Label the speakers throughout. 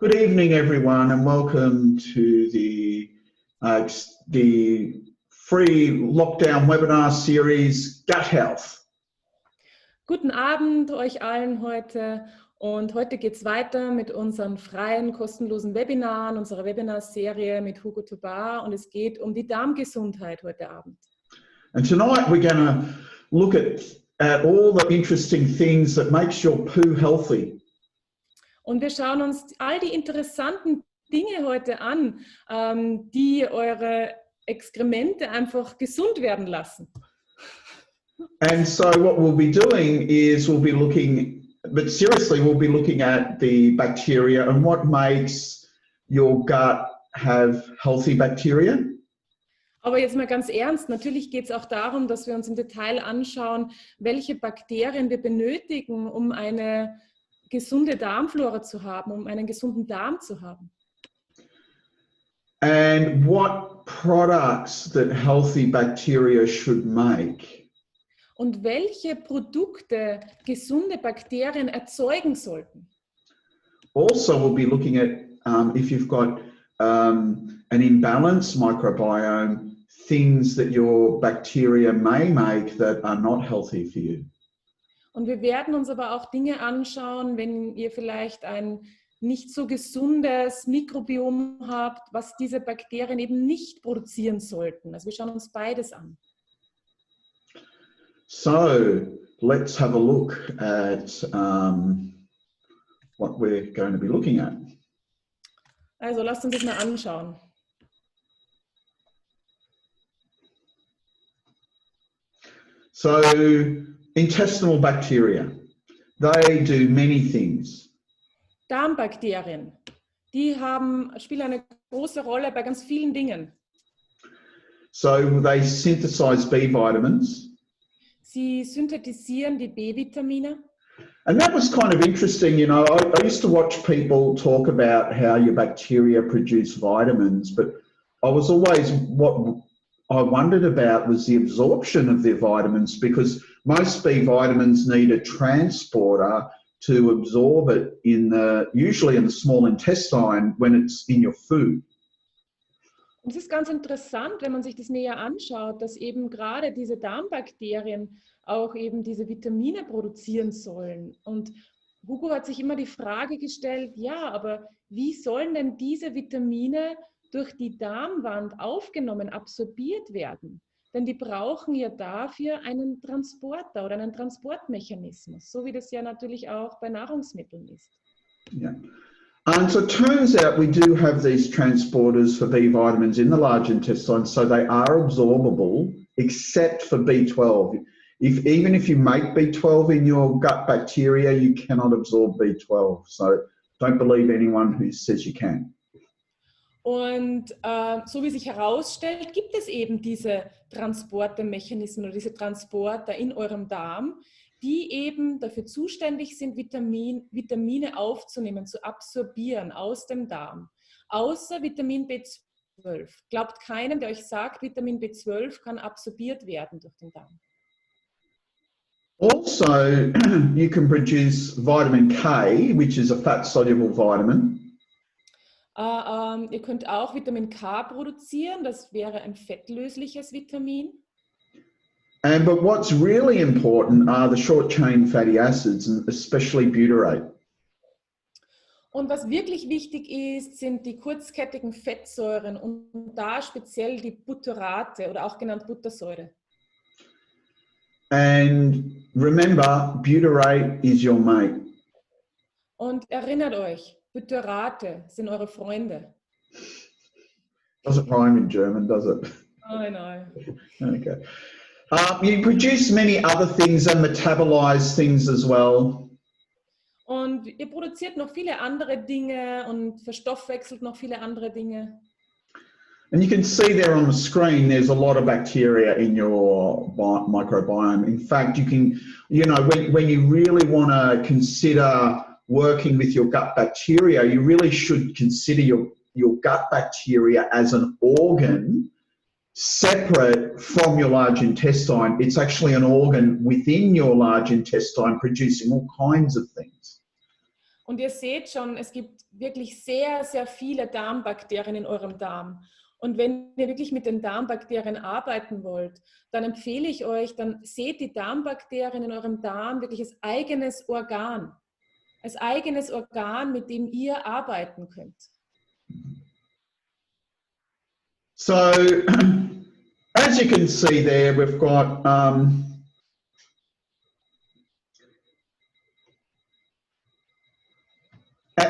Speaker 1: Good evening, everyone, and welcome to the free lockdown webinar series, Gut Health.
Speaker 2: Guten Abend euch allen heute und heute geht es weiter mit unseren freien, kostenlosen Webinaren, unserer Webinarserie mit Hugo und es geht um die Darmgesundheit heute Abend.
Speaker 1: And tonight we're going to look at all the interesting things that makes your poo healthy.
Speaker 2: Und wir schauen uns all die interessanten Dinge heute an, die eure Exkremente einfach gesund werden lassen.
Speaker 1: And so what we'll be doing is we'll be looking, but seriously, we'll be looking at the bacteria and what makes your gut have healthy bacteria.
Speaker 2: Aber jetzt mal ganz ernst, natürlich geht es auch darum, dass wir uns im Detail anschauen, welche Bakterien wir benötigen, um eine gesunde Darmflora zu haben, um einen gesunden Darm zu haben.
Speaker 1: And what products that healthy bacteria should make.
Speaker 2: Und welche Produkte gesunde Bakterien erzeugen sollten.
Speaker 1: Also, we'll be looking at if you've got an imbalanced microbiome, things that your bacteria may make that are not healthy for you.
Speaker 2: Und wir werden uns aber auch Dinge anschauen, wenn ihr vielleicht ein nicht so gesundes Mikrobiom habt, was diese Bakterien eben nicht produzieren sollten. Also wir schauen uns beides an.
Speaker 1: So, let's have a look at what we're going to be looking at.
Speaker 2: Also lasst uns das mal anschauen.
Speaker 1: So, intestinal bacteria, they do many things.
Speaker 2: Darmbakterien, die spielen eine große Rolle bei ganz vielen Dingen.
Speaker 1: So, they synthesize B vitamins.
Speaker 2: Sie synthetisieren die B-Vitamine.
Speaker 1: And that was kind of interesting, you know, I used to watch people talk about how your bacteria produce vitamins, but I was always, what I wondered about was the absorption of their vitamins, because most B vitamins need a transporter to absorb it usually in the small intestine when it's in your food.
Speaker 2: Und es ist ganz interessant, wenn man sich das näher anschaut, dass eben gerade diese Darmbakterien auch eben diese Vitamine produzieren sollen. Und Hugo hat sich immer die Frage gestellt, ja, aber wie sollen denn diese Vitamine durch die Darmwand aufgenommen, absorbiert werden? Denn die brauchen ja dafür einen Transporter oder einen Transportmechanismus, so wie das ja natürlich auch bei Nahrungsmitteln ist.
Speaker 1: Yeah. And so it turns out we do have these transporters for B vitamins in the large intestine, so they are absorbable, except for B12. Even if you make B12 in your gut bacteria, you cannot absorb B12. So don't believe anyone who says you can.
Speaker 2: Und so wie sich herausstellt, gibt es eben diese Transportermechanismen oder diese Transporter in eurem Darm, die eben dafür zuständig sind, Vitamine aufzunehmen, zu absorbieren aus dem Darm. Außer Vitamin B12. Glaubt keinem, der euch sagt, Vitamin B12 kann absorbiert werden durch den Darm.
Speaker 1: Also, you can produce vitamin K, which is a fat-soluble vitamin.
Speaker 2: Ihr könnt auch Vitamin K produzieren, das wäre ein fettlösliches Vitamin.
Speaker 1: But what's really important are the short-chain fatty acids, and especially butyrate.
Speaker 2: Und was wirklich wichtig ist, sind die kurzkettigen Fettsäuren und da speziell die Butyrate oder auch genannt Buttersäure.
Speaker 1: And remember, butyrate is your mate.
Speaker 2: Und erinnert euch, Butyrate sind eure Freunde.
Speaker 1: Doesn't rhyme in German, does it?
Speaker 2: I know.
Speaker 1: Okay. You produce many other things and metabolize things as well.
Speaker 2: Und ihr produziert noch viele andere Dinge und verstoffwechselt noch viele andere Dinge.
Speaker 1: And you can see there on the screen, there's a lot of bacteria in your microbiome. In fact, you can, you know, when you really want to consider working with your gut bacteria, you really should consider your gut bacteria as an organ separate from your large intestine. It's actually an organ within your large intestine producing all kinds of things.
Speaker 2: Und ihr seht schon, es gibt wirklich sehr, sehr viele Darmbakterien in eurem Darm. Und wenn ihr wirklich mit den Darmbakterien arbeiten wollt, dann empfehle ich euch, dann seht die Darmbakterien in eurem Darm wirklich als eigenes Organ. Als eigenes Organ, mit dem ihr arbeiten könnt.
Speaker 1: So, as you can see there, we've got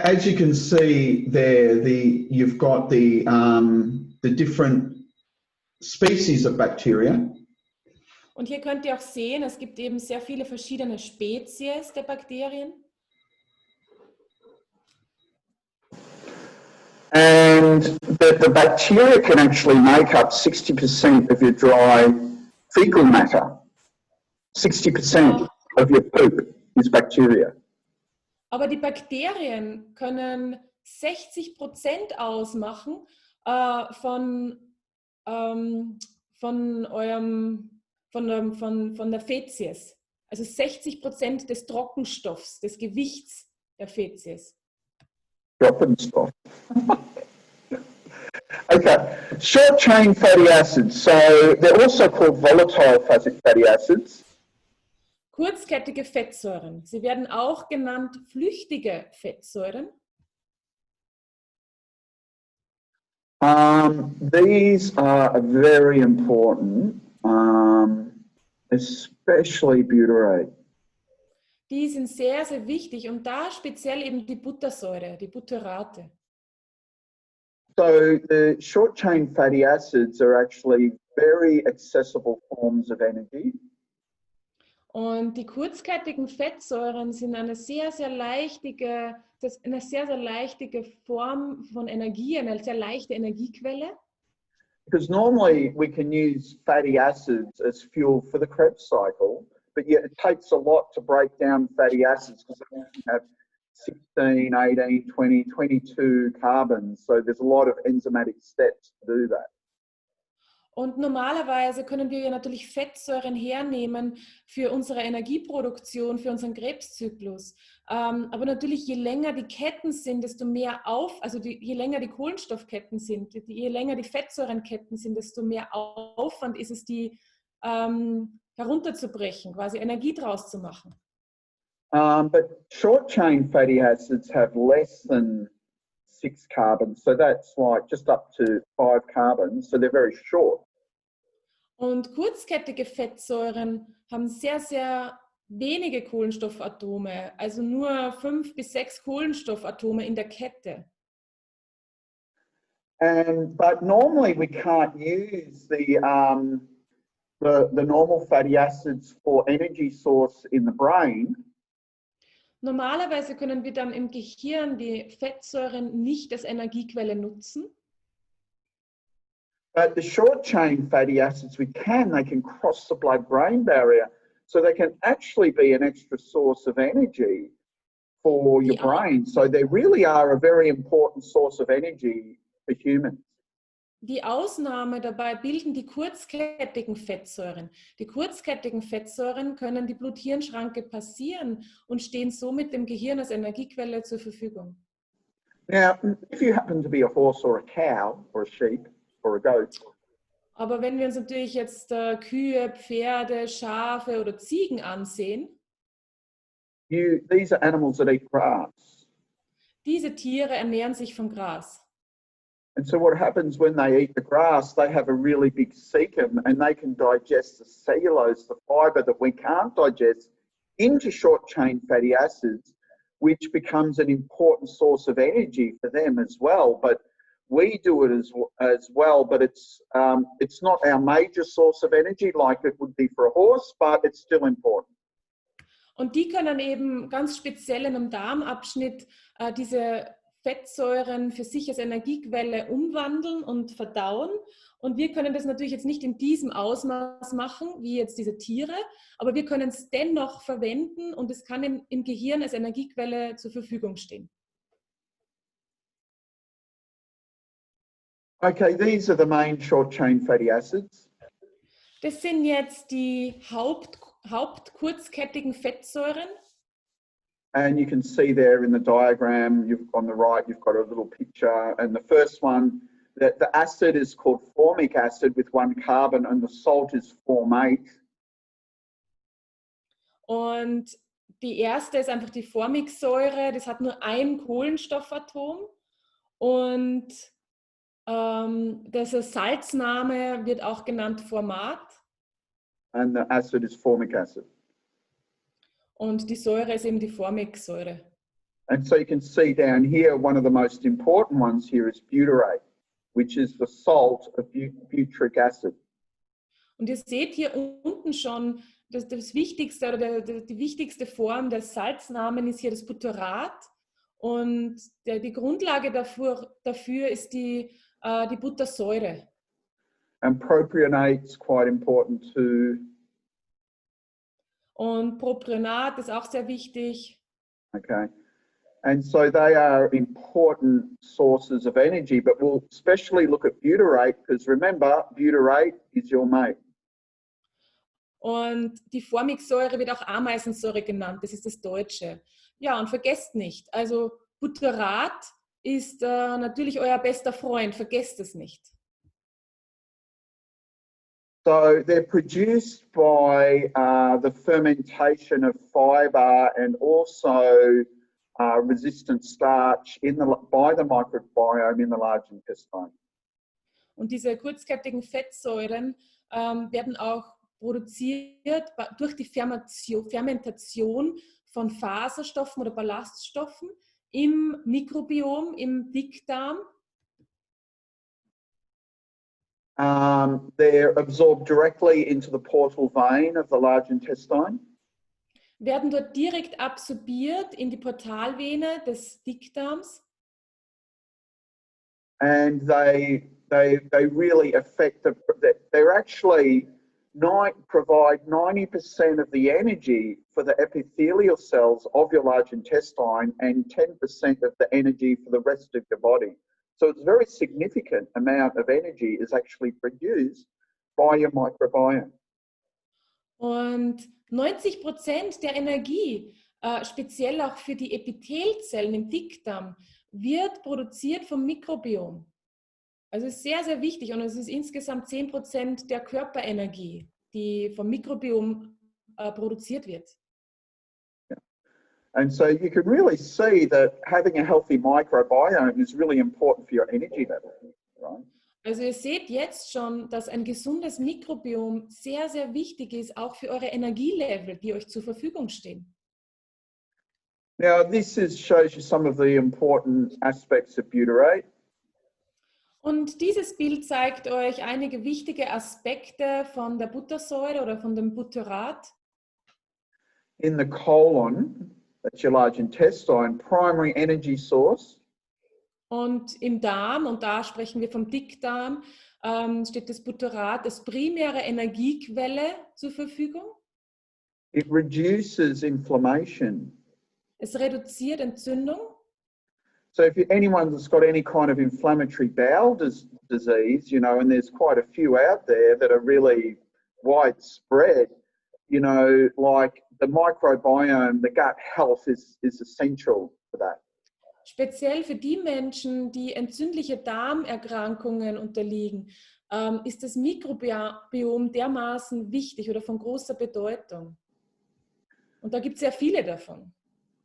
Speaker 1: as you can see there, you've got the different species of bacteria.
Speaker 2: Und hier könnt ihr auch sehen, es gibt eben sehr viele verschiedene Spezies der Bakterien.
Speaker 3: And the bacteria can actually make up 60% of your dry fecal matter. 60% of your poop is bacteria.
Speaker 2: Aber die Bakterien können 60% ausmachen von der Fezies. Also 60% des Trockenstoffs, des Gewichts der Fezies.
Speaker 3: Drop-and-stop. Okay, short-chain fatty acids. So they're also called volatile fatty acids.
Speaker 2: Kurzkettige Fettsäuren. Sie werden auch genannt flüchtige Fettsäuren.
Speaker 3: These are very important, especially butyrate.
Speaker 2: Die sind sehr, sehr wichtig und da speziell eben die Buttersäure, die Butyrate.
Speaker 3: So the short-chain fatty acids are actually very accessible forms of energy.
Speaker 2: Und die kurzkettigen Fettsäuren sind eine sehr, sehr leichtige Form von Energie, eine sehr leichte Energiequelle.
Speaker 3: Because normally we can use fatty acids as fuel for the Krebs cycle, but yet it takes a lot to break down fatty acids because they often have 16, 18, 20, 22 carbons. So there's a lot of enzymatic steps to do that.
Speaker 2: Und normalerweise können wir ja natürlich Fettsäuren hernehmen für unsere Energieproduktion, für unseren Krebszyklus. Aber natürlich, je länger die Ketten sind, desto mehr je länger die Kohlenstoffketten sind, je länger die Fettsäurenketten sind, desto mehr Aufwand ist es, die herunterzubrechen, quasi Energie draus zu machen.
Speaker 3: But short-chain fatty acids have less than 6 carbons, so that's like just up to 5 carbons, so they're very short.
Speaker 2: Und kurzkettige Fettsäuren haben sehr, sehr wenige Kohlenstoffatome, also nur 5 bis 6 Kohlenstoffatome in der Kette.
Speaker 3: But normally we can't use the normal fatty acids for energy source in the brain.
Speaker 2: Normalerweise können wir dann im Gehirn die Fettsäuren nicht als Energiequelle nutzen.
Speaker 3: But the short-chain fatty acids they can cross the blood-brain barrier, so they can actually be an extra source of energy for your brain. So they really are a very important source of energy for humans.
Speaker 2: Die Ausnahme dabei bilden die kurzkettigen Fettsäuren. Die kurzkettigen Fettsäuren können die Blut-Hirn-Schranke passieren und stehen somit dem Gehirn als Energiequelle zur Verfügung.
Speaker 3: Now, if you happen to be a horse or a cow or a sheep or a goat,
Speaker 2: aber wenn wir uns natürlich jetzt Kühe, Pferde, Schafe oder Ziegen ansehen,
Speaker 3: these are animals that eat grass.
Speaker 2: Diese Tiere ernähren sich von Gras.
Speaker 3: And so what happens when they eat the grass, they have a really big cecum and they can digest the cellulose, the fiber that we can't digest, into short-chain fatty acids, which becomes an important source of energy for them as well. But we do it as well, but it's not our major source of energy like it would be for a horse, but it's still important.
Speaker 2: Und die können eben ganz speziell in einem Darmabschnitt diese Fettsäuren für sich als Energiequelle umwandeln und verdauen. Und wir können das natürlich jetzt nicht in diesem Ausmaß machen, wie jetzt diese Tiere, aber wir können es dennoch verwenden und es kann im Gehirn als Energiequelle zur Verfügung stehen.
Speaker 3: Okay, these are the main short-chain fatty acids.
Speaker 2: Das sind jetzt die hauptkurzkettigen Fettsäuren.
Speaker 3: And you can see there in the diagram, on the right, you've got a little picture. And the first one, the acid is called formic acid with 1 carbon, and the salt is formate.
Speaker 2: Und die erste ist einfach die Formicsäure, das hat nur ein Kohlenstoffatom. Und das Salzname wird auch genannt Format.
Speaker 3: And the acid is formic acid.
Speaker 2: Und die Säure ist eben die Formicsäure.
Speaker 3: And so you can see down here, one of the most important ones here is butyrate, which is the salt of butyric acid.
Speaker 2: Und ihr seht hier unten schon, das wichtigste oder die wichtigste Form des Salznamen ist hier das Butyrat. Und die Grundlage dafür ist die Buttersäure.
Speaker 3: And propionate is quite important too.
Speaker 2: Und Propionat ist auch sehr wichtig.
Speaker 3: Okay. And so they are important sources of energy, but we'll especially look at butyrate because remember, butyrate is your mate.
Speaker 2: Und die Formicsäure wird auch Ameisensäure genannt, das ist das Deutsche. Ja, und vergesst nicht, also Butyrat ist natürlich euer bester Freund, vergesst es nicht.
Speaker 3: So they're produced by the fermentation of fiber and also resistant starch by the microbiome in the large intestine.
Speaker 2: Und diese kurzkettigen Fettsäuren werden auch produziert durch die Fermentation von Faserstoffen oder Ballaststoffen im Mikrobiom, im Dickdarm.
Speaker 3: They're absorbed directly into the portal vein of the large intestine.
Speaker 2: Werden dort direkt absorbiert in die Portalvene des Dickdarms.
Speaker 3: And they really affect they're actually provide 90% of the energy for the epithelial cells of your large intestine and 10% of the energy for the rest of your body. So it's a very significant amount of energy is actually produced by your microbiome.
Speaker 2: Und 90% der Energie, speziell auch für die Epithelzellen im Dickdarm, wird produziert vom Mikrobiom. Also es ist sehr, sehr wichtig und es ist insgesamt 10% der Körperenergie, die vom Mikrobiom produziert wird.
Speaker 3: And so you can really see that having a healthy microbiome is really important for your energy level, right?
Speaker 2: Also ihr seht jetzt schon, dass ein gesundes Mikrobiom sehr, sehr wichtig ist, auch für eure Energielevel, die euch zur Verfügung stehen.
Speaker 3: Now this shows you some of the important aspects of butyrate.
Speaker 2: Und dieses Bild zeigt euch einige wichtige Aspekte von der Buttersäure oder von dem Butyrat.
Speaker 3: In the colon, that's your large intestine, primary energy source.
Speaker 2: Und im Darm, und da sprechen wir vom Dickdarm, steht das Butyrat als primäre Energiequelle zur Verfügung.
Speaker 3: It reduces inflammation.
Speaker 2: Es reduziert Entzündung.
Speaker 3: So if anyone that's got any kind of inflammatory bowel disease, you know, and there's quite a few out there that are really widespread, you know, like the microbiome, the gut health is essential for that.
Speaker 2: Speziell für die Menschen, die entzündliche Darmerkrankungen unterliegen, ist das Mikrobiom dermaßen wichtig oder von großer Bedeutung. Und da gibt es sehr viele davon.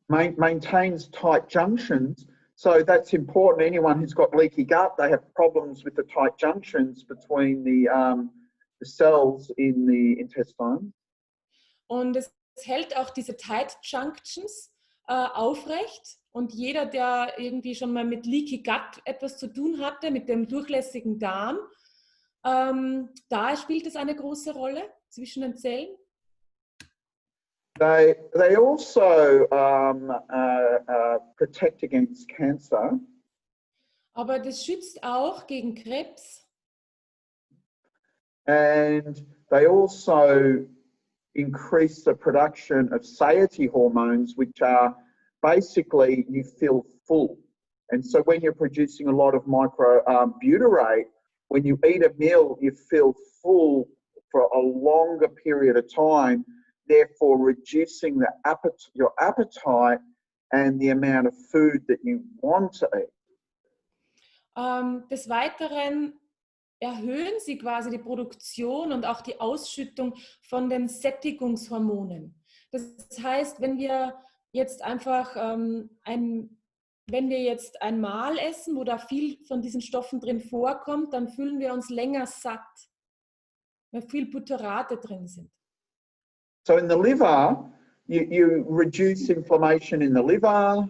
Speaker 3: Maintains tight junctions. So that's important. Anyone who's got leaky gut, they have problems with the tight junctions between the cells in the intestine.
Speaker 2: Und es hält auch diese tight junctions aufrecht. Und jeder, der irgendwie schon mal mit leaky gut etwas zu tun hatte, mit dem durchlässigen Darm, da spielt es eine große Rolle zwischen den Zellen.
Speaker 3: They also protect against cancer.
Speaker 2: Aber das schützt auch gegen Krebs.
Speaker 3: And they also increase the production of satiety hormones, which are basically you feel full. And so when you're producing a lot of butyrate, when you eat a meal, you feel full for a longer period of time, therefore reducing your appetite and the amount of food that you want to eat.
Speaker 2: Des Weiteren erhöhen sie quasi die Produktion und auch die Ausschüttung von den Sättigungshormonen. Das heißt, wenn wir jetzt einfach wenn wir jetzt ein Mahl essen, wo da viel von diesen Stoffen drin vorkommt, dann fühlen wir uns länger satt, weil viel Butterate drin sind.
Speaker 3: So in the liver, you reduce inflammation in the liver.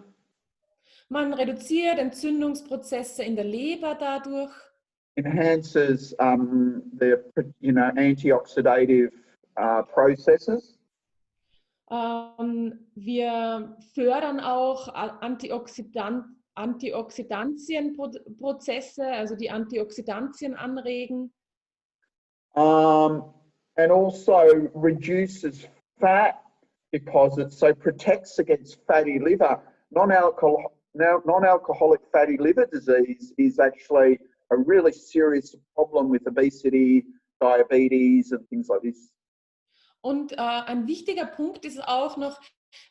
Speaker 2: Man reduziert Entzündungsprozesse in der Leber dadurch.
Speaker 3: Enhances the antioxidative processes.
Speaker 2: Wir fördern auch Antioxidantienprozesse, also die Antioxidantien anregen.
Speaker 3: And also reduces fat deposits, so protects against fatty liver. Non-alcoholic fatty liver disease is actually a really serious problem with obesity, diabetes and things like this.
Speaker 2: Und ein wichtiger Punkt ist auch noch,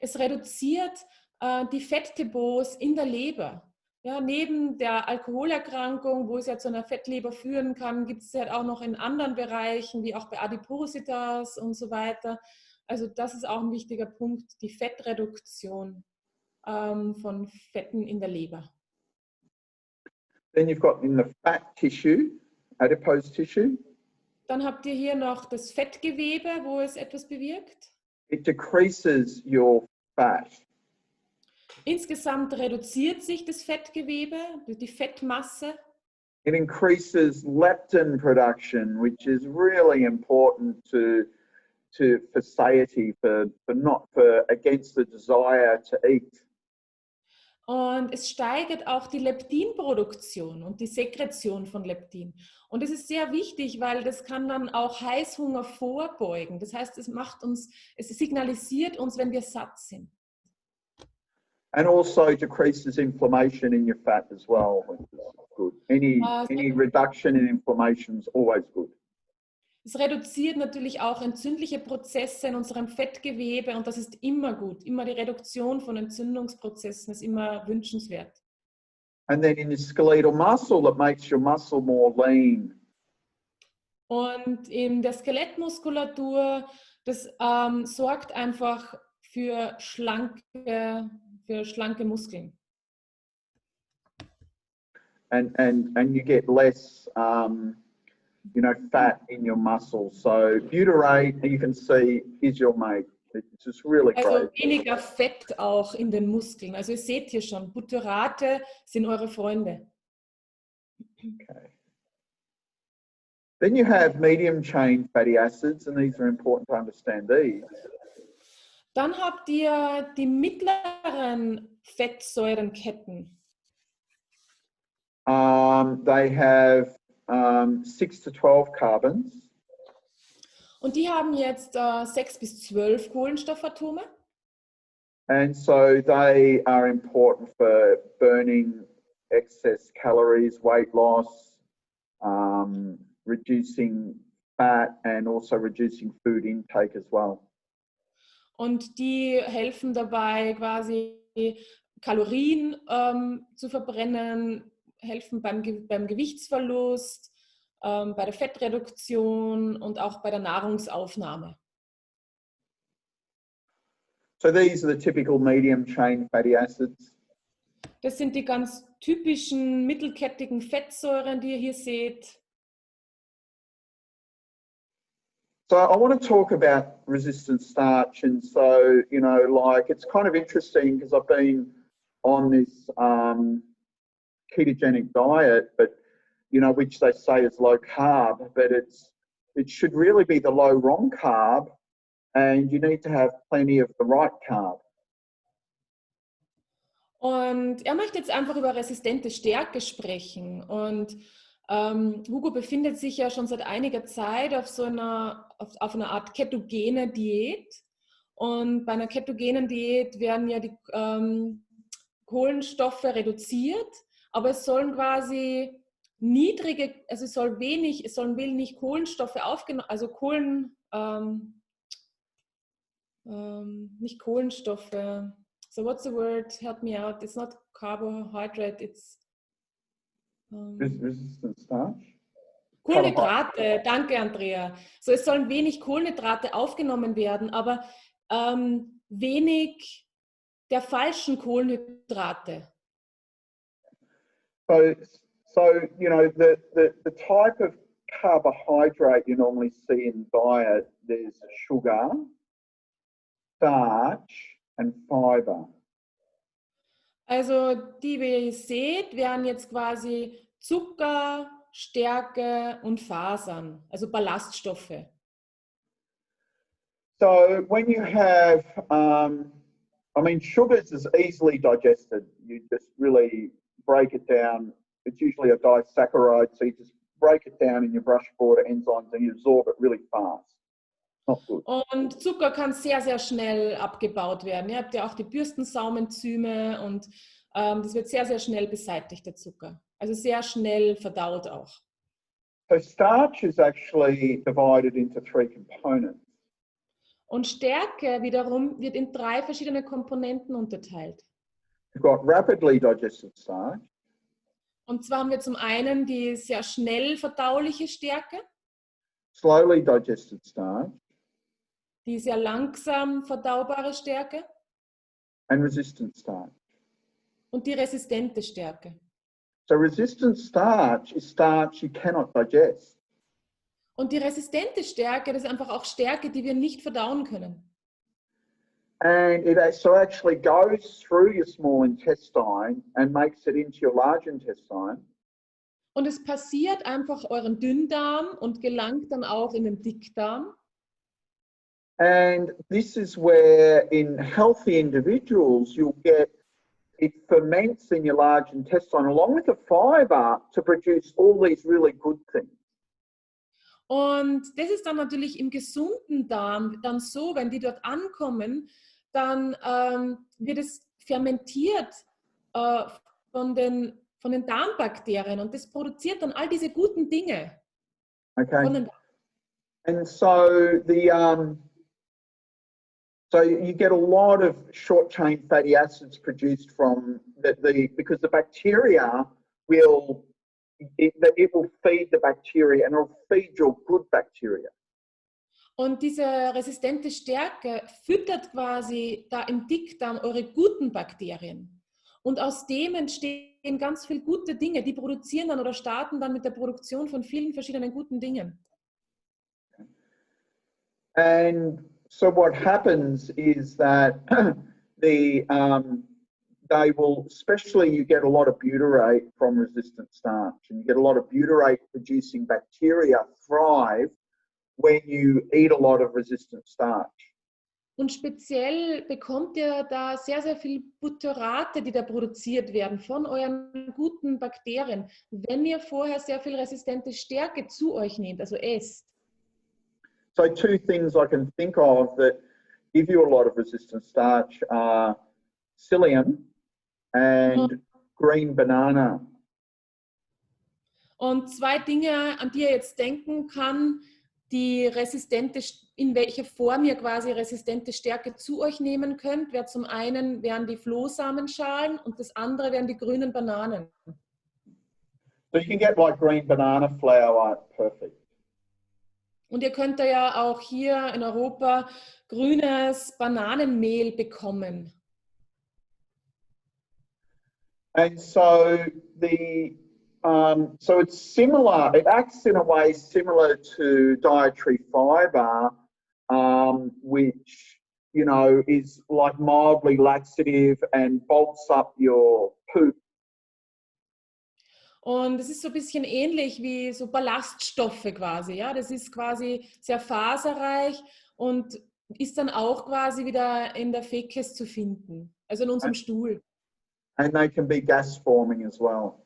Speaker 2: es reduziert die Fettdepots in der Leber. Ja, neben der Alkoholerkrankung, wo es ja zu einer Fettleber führen kann, gibt es ja auch noch in anderen Bereichen, wie auch bei Adipositas und so weiter. Also das ist auch ein wichtiger Punkt, die Fettreduktion von Fetten in der Leber.
Speaker 3: Then you've got in the fat tissue, adipose tissue.
Speaker 2: Dann habt ihr hier noch das Fettgewebe, wo es etwas bewirkt.
Speaker 3: It decreases your fat.
Speaker 2: Insgesamt reduziert sich das Fettgewebe, die Fettmasse.
Speaker 3: It increases leptin production, which is really important for satiety, against the desire to eat.
Speaker 2: Und es steigert auch die Leptinproduktion und die Sekretion von Leptin. Und das ist sehr wichtig, weil das kann dann auch Heißhunger vorbeugen. Das heißt, es signalisiert uns, wenn wir satt sind.
Speaker 3: And also decreases inflammation in your fat as well, which is good. Any reduction in inflammation is always good.
Speaker 2: Es reduziert natürlich auch entzündliche Prozesse in unserem Fettgewebe und das ist immer gut. Immer die Reduktion von Entzündungsprozessen ist immer wünschenswert.
Speaker 3: And then in the skeletal muscle, it makes your muscle more lean.
Speaker 2: Und in der Skelettmuskulatur, das sorgt einfach für schlanke Muskeln.
Speaker 3: And you get less fat in your muscles. So butyrate, you can see, is your mate. It's just really great.
Speaker 2: Also weniger Fett auch in den Muskeln. Also ihr seht hier schon, Butyrate sind eure Freunde.
Speaker 3: Okay. Then you have medium chain fatty acids, and these are important to understand these.
Speaker 2: Dann habt ihr die mittleren Fettsäurenketten.
Speaker 3: They have 6 to 12 carbons.
Speaker 2: Und die haben jetzt 6 bis 12 Kohlenstoffatome.
Speaker 3: And so they are important for burning excess calories, weight loss, reducing fat and also reducing food intake as well.
Speaker 2: Und die helfen dabei, quasi Kalorien zu verbrennen, helfen beim Gewichtsverlust, bei der Fettreduktion und auch bei der Nahrungsaufnahme.
Speaker 3: So these are the typical medium chain fatty acids.
Speaker 2: Das sind die ganz typischen mittelkettigen Fettsäuren, die ihr hier seht.
Speaker 3: So I want to talk about resistant starch, and so it's kind of interesting because I've been on this ketogenic diet, but which they say is low carb, but it should really be the low wrong carb, and you need to have plenty of the right carb.
Speaker 2: Und er möchte jetzt einfach über resistente Stärke sprechen. Und Hugo befindet sich ja schon seit einiger Zeit auf einer Art ketogene Diät. Und bei einer ketogenen Diät werden ja die Kohlenstoffe reduziert, aber es sollen quasi es sollen wenig Kohlenstoffe aufgenommen, also nicht Kohlenstoffe, So what's the word? Help me out. It's not carbohydrate, it's
Speaker 3: resistant starch.
Speaker 2: Kohlenhydrate. Danke, Andrea. So, es sollen wenig Kohlenhydrate aufgenommen werden, aber wenig der falschen Kohlenhydrate.
Speaker 3: So you know, the type of carbohydrate you normally see in diet, there's sugar, starch, and fiber.
Speaker 2: Also die, wie ihr seht, wären jetzt quasi Zucker, Stärke und Fasern, also Ballaststoffe.
Speaker 3: So when you have, I mean, sugars is easily digested. You just really break it down. It's usually a disaccharide, so you just break it down in your brush border enzymes and you absorb it really fast. Not good.
Speaker 2: Und Zucker kann sehr, sehr schnell abgebaut werden. Ihr habt ja auch die Bürstensaumenzyme und das wird sehr, sehr schnell beseitigt, der Zucker. Also sehr schnell verdaut auch.
Speaker 3: So starch is actually divided into 3 components.
Speaker 2: Und Stärke wiederum wird in 3 verschiedene Komponenten unterteilt.
Speaker 3: You've got rapidly digested starch,
Speaker 2: Und zwar haben wir zum einen die sehr schnell verdauliche Stärke,
Speaker 3: slowly digested starch,
Speaker 2: die sehr langsam verdaubare Stärke
Speaker 3: and resistant starch.
Speaker 2: und die resistente Stärke.
Speaker 3: So resistant starch is starch you cannot digest.
Speaker 2: Und die resistente Stärke, das ist einfach auch Stärke, die wir nicht verdauen können.
Speaker 3: And it so actually goes through your small intestine and makes it into your large intestine.
Speaker 2: Und es passiert einfach euren Dünndarm und gelangt dann auch in den Dickdarm.
Speaker 3: And this is where in healthy individuals you'll get it ferments in your large intestine along with the fiber to produce all these really good things.
Speaker 2: Und das ist dann natürlich im gesunden Darm dann so, wenn die dort ankommen, dann wird es fermentiert von den Darmbakterien und das produziert dann all diese guten Dinge.
Speaker 3: Okay. And so so you get a lot of short chain fatty acids produced from because the bacteria will it will feed the bacteria and it will feed your good bacteria.
Speaker 2: Und diese resistente Stärke füttert quasi da im Dickdarm eure guten Bakterien. Und aus dem entstehen ganz viele gute Dinge, die produzieren dann oder starten dann mit der Produktion von vielen verschiedenen guten Dingen.
Speaker 3: And so what happens is that they will, especially you get a lot of butyrate from resistant starch, and you get a lot of butyrate producing bacteria thrive when you eat a lot of resistant starch.
Speaker 2: Und speziell bekommt ihr da sehr, sehr viel Butyrate, die da produziert werden von euren guten Bakterien, wenn ihr vorher sehr viel resistente Stärke zu euch nehmt, also esst.
Speaker 3: So 2 things I can think of that give you a lot of resistant starch are psyllium and green banana.
Speaker 2: Und 2 Dinge, an die ihr jetzt denken kann, die resistente, in welcher Form ihr quasi resistente Stärke zu euch nehmen könnt, wäre zum einen wären die Flohsamenschalen und das andere wären die grünen Bananen.
Speaker 3: So you can get like green banana flour, perfect.
Speaker 2: Und ihr könnt ja auch hier in Europa grünes Bananenmehl bekommen.
Speaker 3: And so so it's similar, it acts in a way similar to dietary fiber, which, you know, is like mildly laxative and bulks up your poop.
Speaker 2: Und es ist so ein bisschen ähnlich wie so Ballaststoffe quasi. Ja? Das ist quasi sehr faserreich und ist dann auch quasi wieder in der Fäkes zu finden, also in unserem Stuhl.
Speaker 3: And they can be gas forming as well.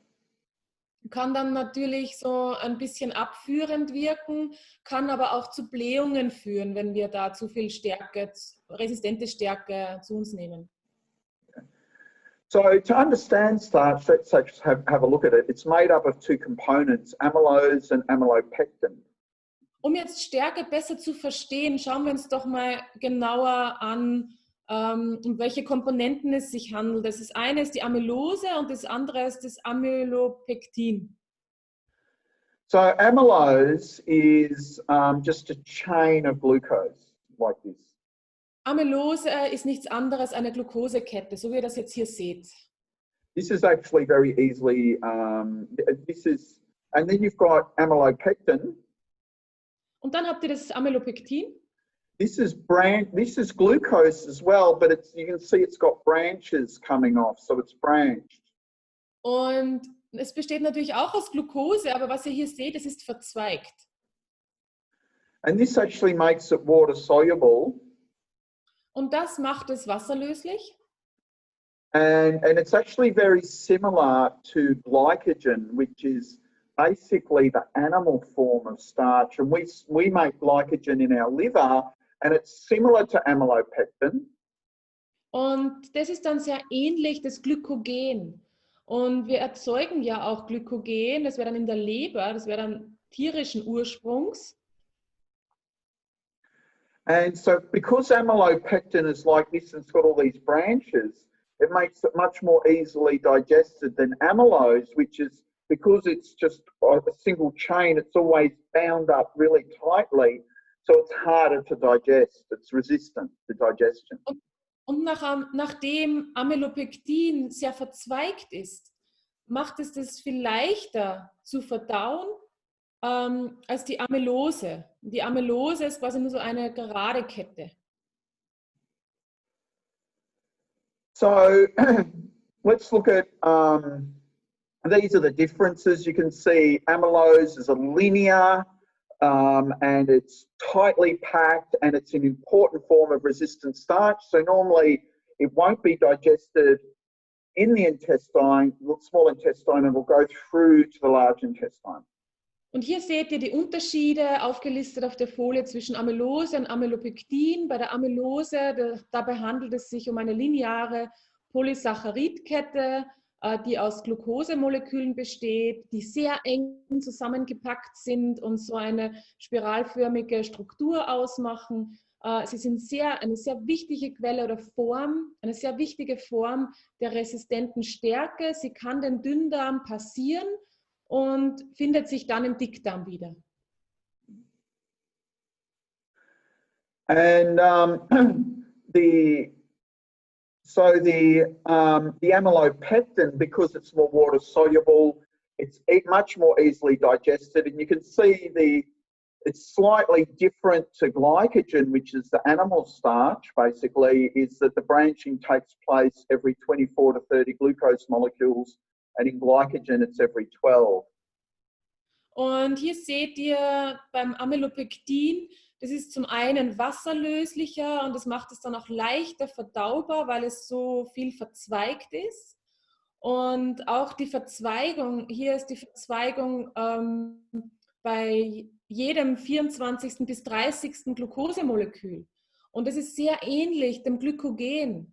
Speaker 2: Kann dann natürlich so ein bisschen abführend wirken, kann aber auch zu Blähungen führen, wenn wir da zu viel Stärke, resistente Stärke zu uns nehmen.
Speaker 3: So to understand starch, let's have a look at it. It's made up of 2 components, amylose and amylopectin.
Speaker 2: Um jetzt Stärke besser zu verstehen, schauen wir uns doch mal genauer an, um welche Komponenten es sich handelt. Das eine ist die Amylose und das andere ist das Amylopektin.
Speaker 3: So amylose is just a chain of glucose, like this.
Speaker 2: Amylose ist nichts anderes als eine Glukosekette, so wie ihr das jetzt hier seht.
Speaker 3: This is actually very easily, and then you've got amylopectin.
Speaker 2: Und dann habt ihr das Amylopektin.
Speaker 3: This is glucose as well, but you can see it's got branches coming off, so it's branched.
Speaker 2: Und es besteht natürlich auch aus Glucose, aber was ihr hier seht, es ist verzweigt.
Speaker 3: And this actually makes it water soluble.
Speaker 2: Und das macht es wasserlöslich.
Speaker 3: And it's actually very similar to glycogen, which is basically the animal form of starch. And we make glycogen in our liver, and it's similar to amylopectin.
Speaker 2: Und das ist dann sehr ähnlich, das Glykogen. Und wir erzeugen ja auch Glykogen, das wäre dann in der Leber, das wäre dann tierischen Ursprungs.
Speaker 3: And so because amylopectin is like this and it's got all these branches, it makes it much more easily digested than amylose, which is, because it's just a single chain, it's always bound up really tightly, so it's harder to digest. It's resistant to digestion.
Speaker 2: Und nachdem Amylopektin sehr verzweigt ist, macht es das viel leichter zu verdauen als die Amylose. Die Amylose ist quasi nur so eine gerade Kette.
Speaker 3: So let's look at, these are the differences. You can see amylose is a linear and it's tightly packed and it's an important form of resistant starch. So normally it won't be digested in the intestine, the small intestine, and will go through to the large intestine.
Speaker 2: Und hier seht ihr die Unterschiede aufgelistet auf der Folie zwischen Amylose und Amylopektin. Bei der Amylose, dabei handelt es sich um eine lineare Polysaccharidkette, die aus Glukosemolekülen besteht, die sehr eng zusammengepackt sind und so eine spiralförmige Struktur ausmachen. Sie sind eine sehr wichtige Quelle oder Form, eine sehr wichtige Form der resistenten Stärke. Sie kann den Dünndarm passieren und findet sich dann im Dickdarm wieder.
Speaker 3: And the amylopectin, because it's more water soluble, it's much more easily digested, and you can see it's slightly different to glycogen, which is the animal starch. Basically, is that the branching takes place every 24 to 30 glucose molecules. And in glycogen, it's every 12.
Speaker 2: Und hier seht ihr beim Amylopektin, das ist zum einen wasserlöslicher und das macht es dann auch leichter verdaubar, weil es so viel verzweigt ist. Und auch die Verzweigung, hier ist die Verzweigung bei jedem 24. bis 30. Glukosemolekül. Und das ist sehr ähnlich dem Glykogen,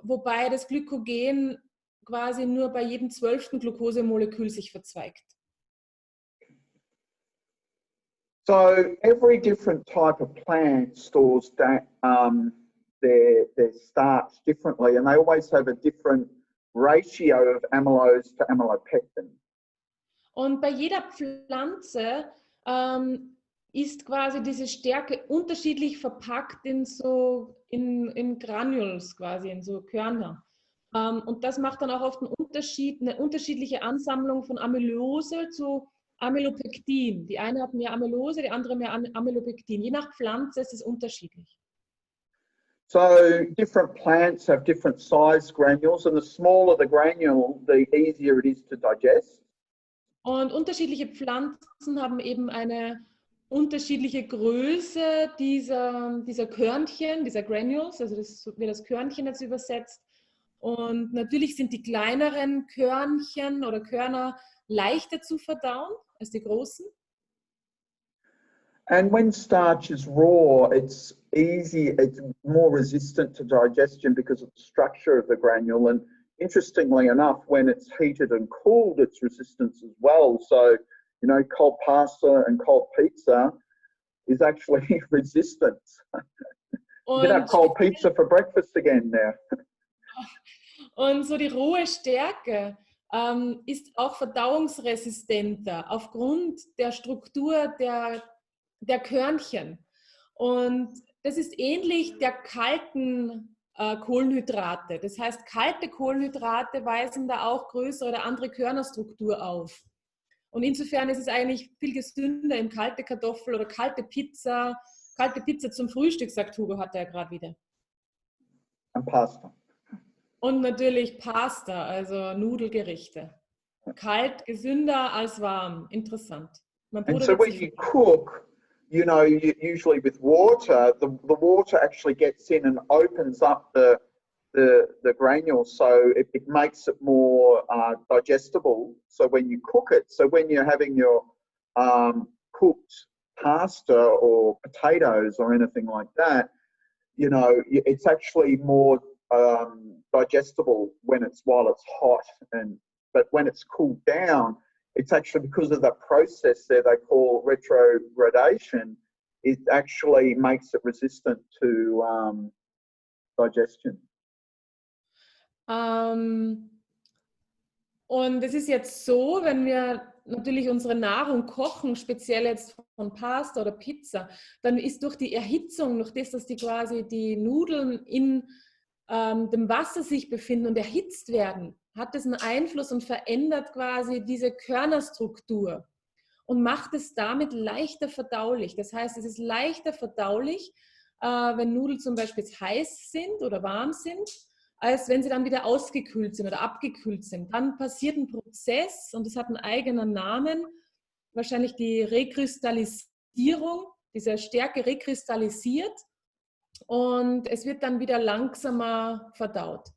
Speaker 2: wobei das Glykogen quasi nur bei jedem 12. Glukosemolekül sich verzweigt.
Speaker 3: So every different type of plant stores their starch differently, and they always have a different ratio of amylose to amylopectin.
Speaker 2: Und bei jeder Pflanze ist quasi diese Stärke unterschiedlich verpackt in Granules, quasi in so Körner. Und das macht dann auch oft einen Unterschied, eine unterschiedliche Ansammlung von Amylose zu Amylopektin. Die eine hat mehr Amylose, die andere mehr Amylopektin. Je nach Pflanze ist es unterschiedlich.
Speaker 3: So different plants have different size granules, and the smaller the granule, the easier it is to digest.
Speaker 2: Und unterschiedliche Pflanzen haben eben eine unterschiedliche Größe dieser Körnchen, dieser Granules, also das wird das Körnchen jetzt übersetzt. Und natürlich sind die kleineren Körnchen oder Körner leichter zu verdauen als die großen.
Speaker 3: And when starch is raw, it's more resistant to digestion because of the structure of the granule. And interestingly enough, when it's heated and cooled, it's resistance as well. So, you know, cold pasta and cold pizza is actually resistant. You can have cold pizza for breakfast again there.
Speaker 2: Und so die rohe Stärke ist auch verdauungsresistenter aufgrund der Struktur der Körnchen. Und das ist ähnlich der kalten Kohlenhydrate. Das heißt, kalte Kohlenhydrate weisen da auch größere oder andere Körnerstruktur auf. Und insofern ist es eigentlich viel gesünder, in kalte Kartoffel oder kalte Pizza zum Frühstück, sagt Hugo, hat er ja gerade wieder.
Speaker 3: Und Pasta.
Speaker 2: Und natürlich Pasta, also Nudelgerichte. Kalt gesünder als warm. Interessant.
Speaker 3: And so when you cook, you know, usually with water, the water actually gets in and opens up the granules, so it makes it more digestible. So when you cook it, so when you're having your cooked pasta or potatoes or anything like that, you know, it's actually more digestible while it's hot, but when it's cooled down, it's actually because of that process there they call retrogradation, it actually makes it resistant to digestion.
Speaker 2: Und es ist jetzt so, wenn wir natürlich unsere Nahrung kochen, speziell jetzt von Pasta oder Pizza, dann ist durch die Erhitzung, durch das, dass die Nudeln in dem Wasser sich befinden und erhitzt werden, hat es einen Einfluss und verändert quasi diese Körnerstruktur und macht es damit leichter verdaulich. Das heißt, es ist leichter verdaulich, wenn Nudeln zum Beispiel jetzt heiß sind oder warm sind, als wenn sie dann wieder ausgekühlt sind oder abgekühlt sind. Dann passiert ein Prozess und es hat einen eigenen Namen, wahrscheinlich die Rekristallisierung, diese Stärke rekristallisiert und es wird dann wieder langsamer verdaut.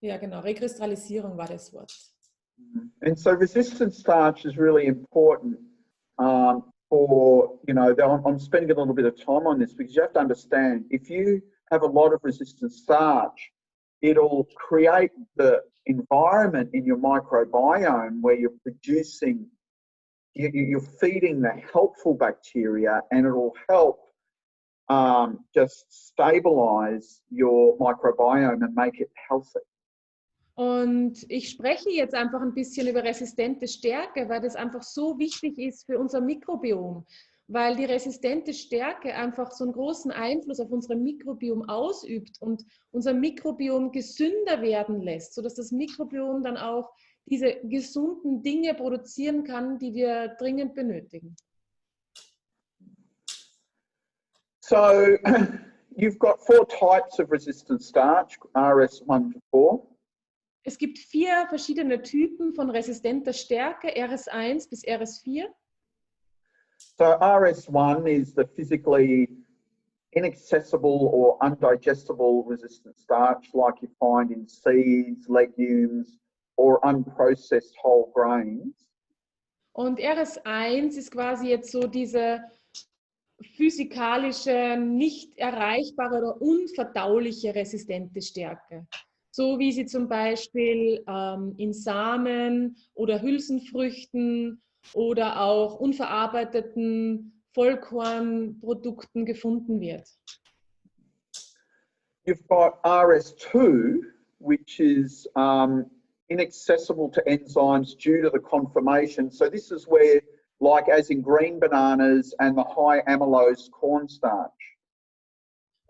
Speaker 2: Ja, genau, Rekristallisierung war das Wort.
Speaker 3: And so resistant starch is really important for, you know, I'm spending a little bit of time on this because you have to understand, if you have a lot of resistant starch, it'll create the environment in your microbiome where you're producing, you're feeding the helpful bacteria, and it'll help just stabilize your microbiome and make it healthy.
Speaker 2: Und ich spreche jetzt einfach ein bisschen über resistente Stärke, weil das einfach so wichtig ist für unser Mikrobiom, weil die resistente Stärke einfach so einen großen Einfluss auf unser Mikrobiom ausübt und unser Mikrobiom gesünder werden lässt, sodass das Mikrobiom dann auch diese gesunden Dinge produzieren kann, die wir dringend benötigen.
Speaker 3: So you've got 4 types of resistant starch, RS1 to 4.
Speaker 2: Es gibt 4 verschiedene Typen von resistenter Stärke, RS1 bis RS4.
Speaker 3: So RS1 is the physically inaccessible or undigestible resistant starch like you find in seeds, legumes or unprocessed whole grains.
Speaker 2: Und RS1 ist quasi jetzt so diese physikalische, nicht erreichbare oder unverdauliche resistente Stärke. So wie sie zum Beispiel in Samen oder Hülsenfrüchten oder auch unverarbeiteten Vollkornprodukten gefunden wird.
Speaker 3: You've got RS2, which is inaccessible to enzymes due to the conformation. So this is where, like as in green bananas and the high amylose cornstarch.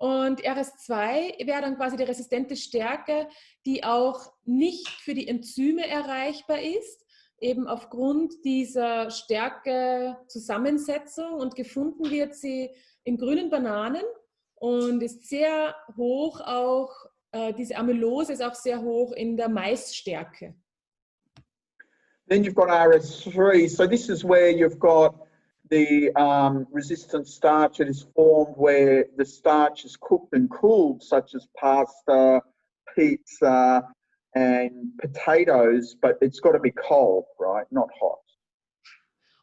Speaker 2: Und RS2 wäre dann quasi die resistente Stärke, die auch nicht für die Enzyme erreichbar ist, eben aufgrund dieser Stärke-Zusammensetzung, und gefunden wird sie in grünen Bananen und ist sehr hoch auch, diese Amylose ist auch sehr hoch in der Maisstärke.
Speaker 3: Then you've got RS3, so this is where you've got the resistant starch that is formed where the starch is cooked and cooled, such as pasta, pizza and potatoes, but it's got to be cold, right? Not hot.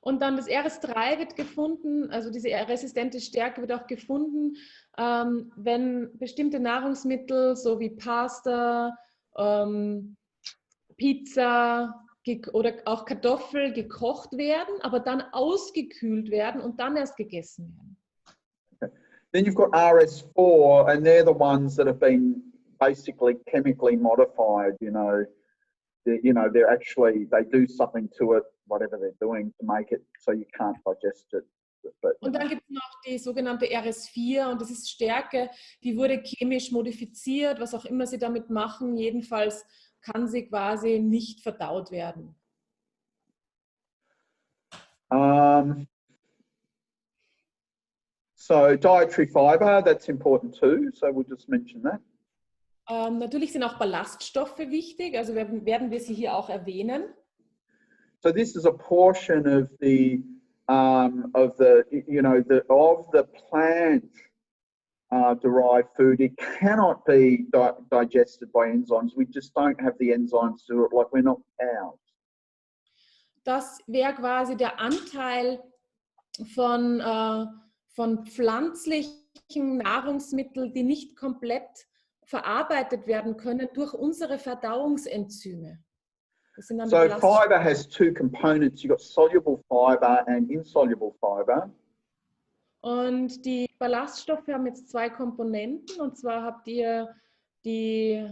Speaker 2: Und dann das RS3 wird gefunden, also diese resistente Stärke wird auch gefunden, wenn bestimmte Nahrungsmittel, so wie Pasta, Pizza, oder auch Kartoffeln gekocht werden, aber dann ausgekühlt werden und dann erst gegessen werden.
Speaker 3: Then you've got RS4, and they're the ones that have been basically chemically modified. They're actually, they do something to it, whatever they're doing, to make it so you can't digest it.
Speaker 2: Und dann gibt es noch die sogenannte RS4 und das ist Stärke, die wurde chemisch modifiziert, was auch immer sie damit machen. Jedenfalls kann sie quasi nicht verdaut werden.
Speaker 3: So dietary fiber, that's important too. So we'll just mention that.
Speaker 2: Natürlich sind auch Ballaststoffe wichtig, also werden wir sie hier auch erwähnen.
Speaker 3: So this is a portion of the plant derived food. It cannot be digested by enzymes. We just don't have the enzymes to do it, like we're not cows.
Speaker 2: Das wäre quasi der Anteil von pflanzlichen Nahrungsmitteln, die nicht komplett verarbeitet werden können durch unsere Verdauungsenzyme. Das sind dann
Speaker 3: So fiber has two components. You've got soluble fiber and insoluble fiber.
Speaker 2: Und die Ballaststoffe haben jetzt zwei Komponenten. Und zwar habt ihr die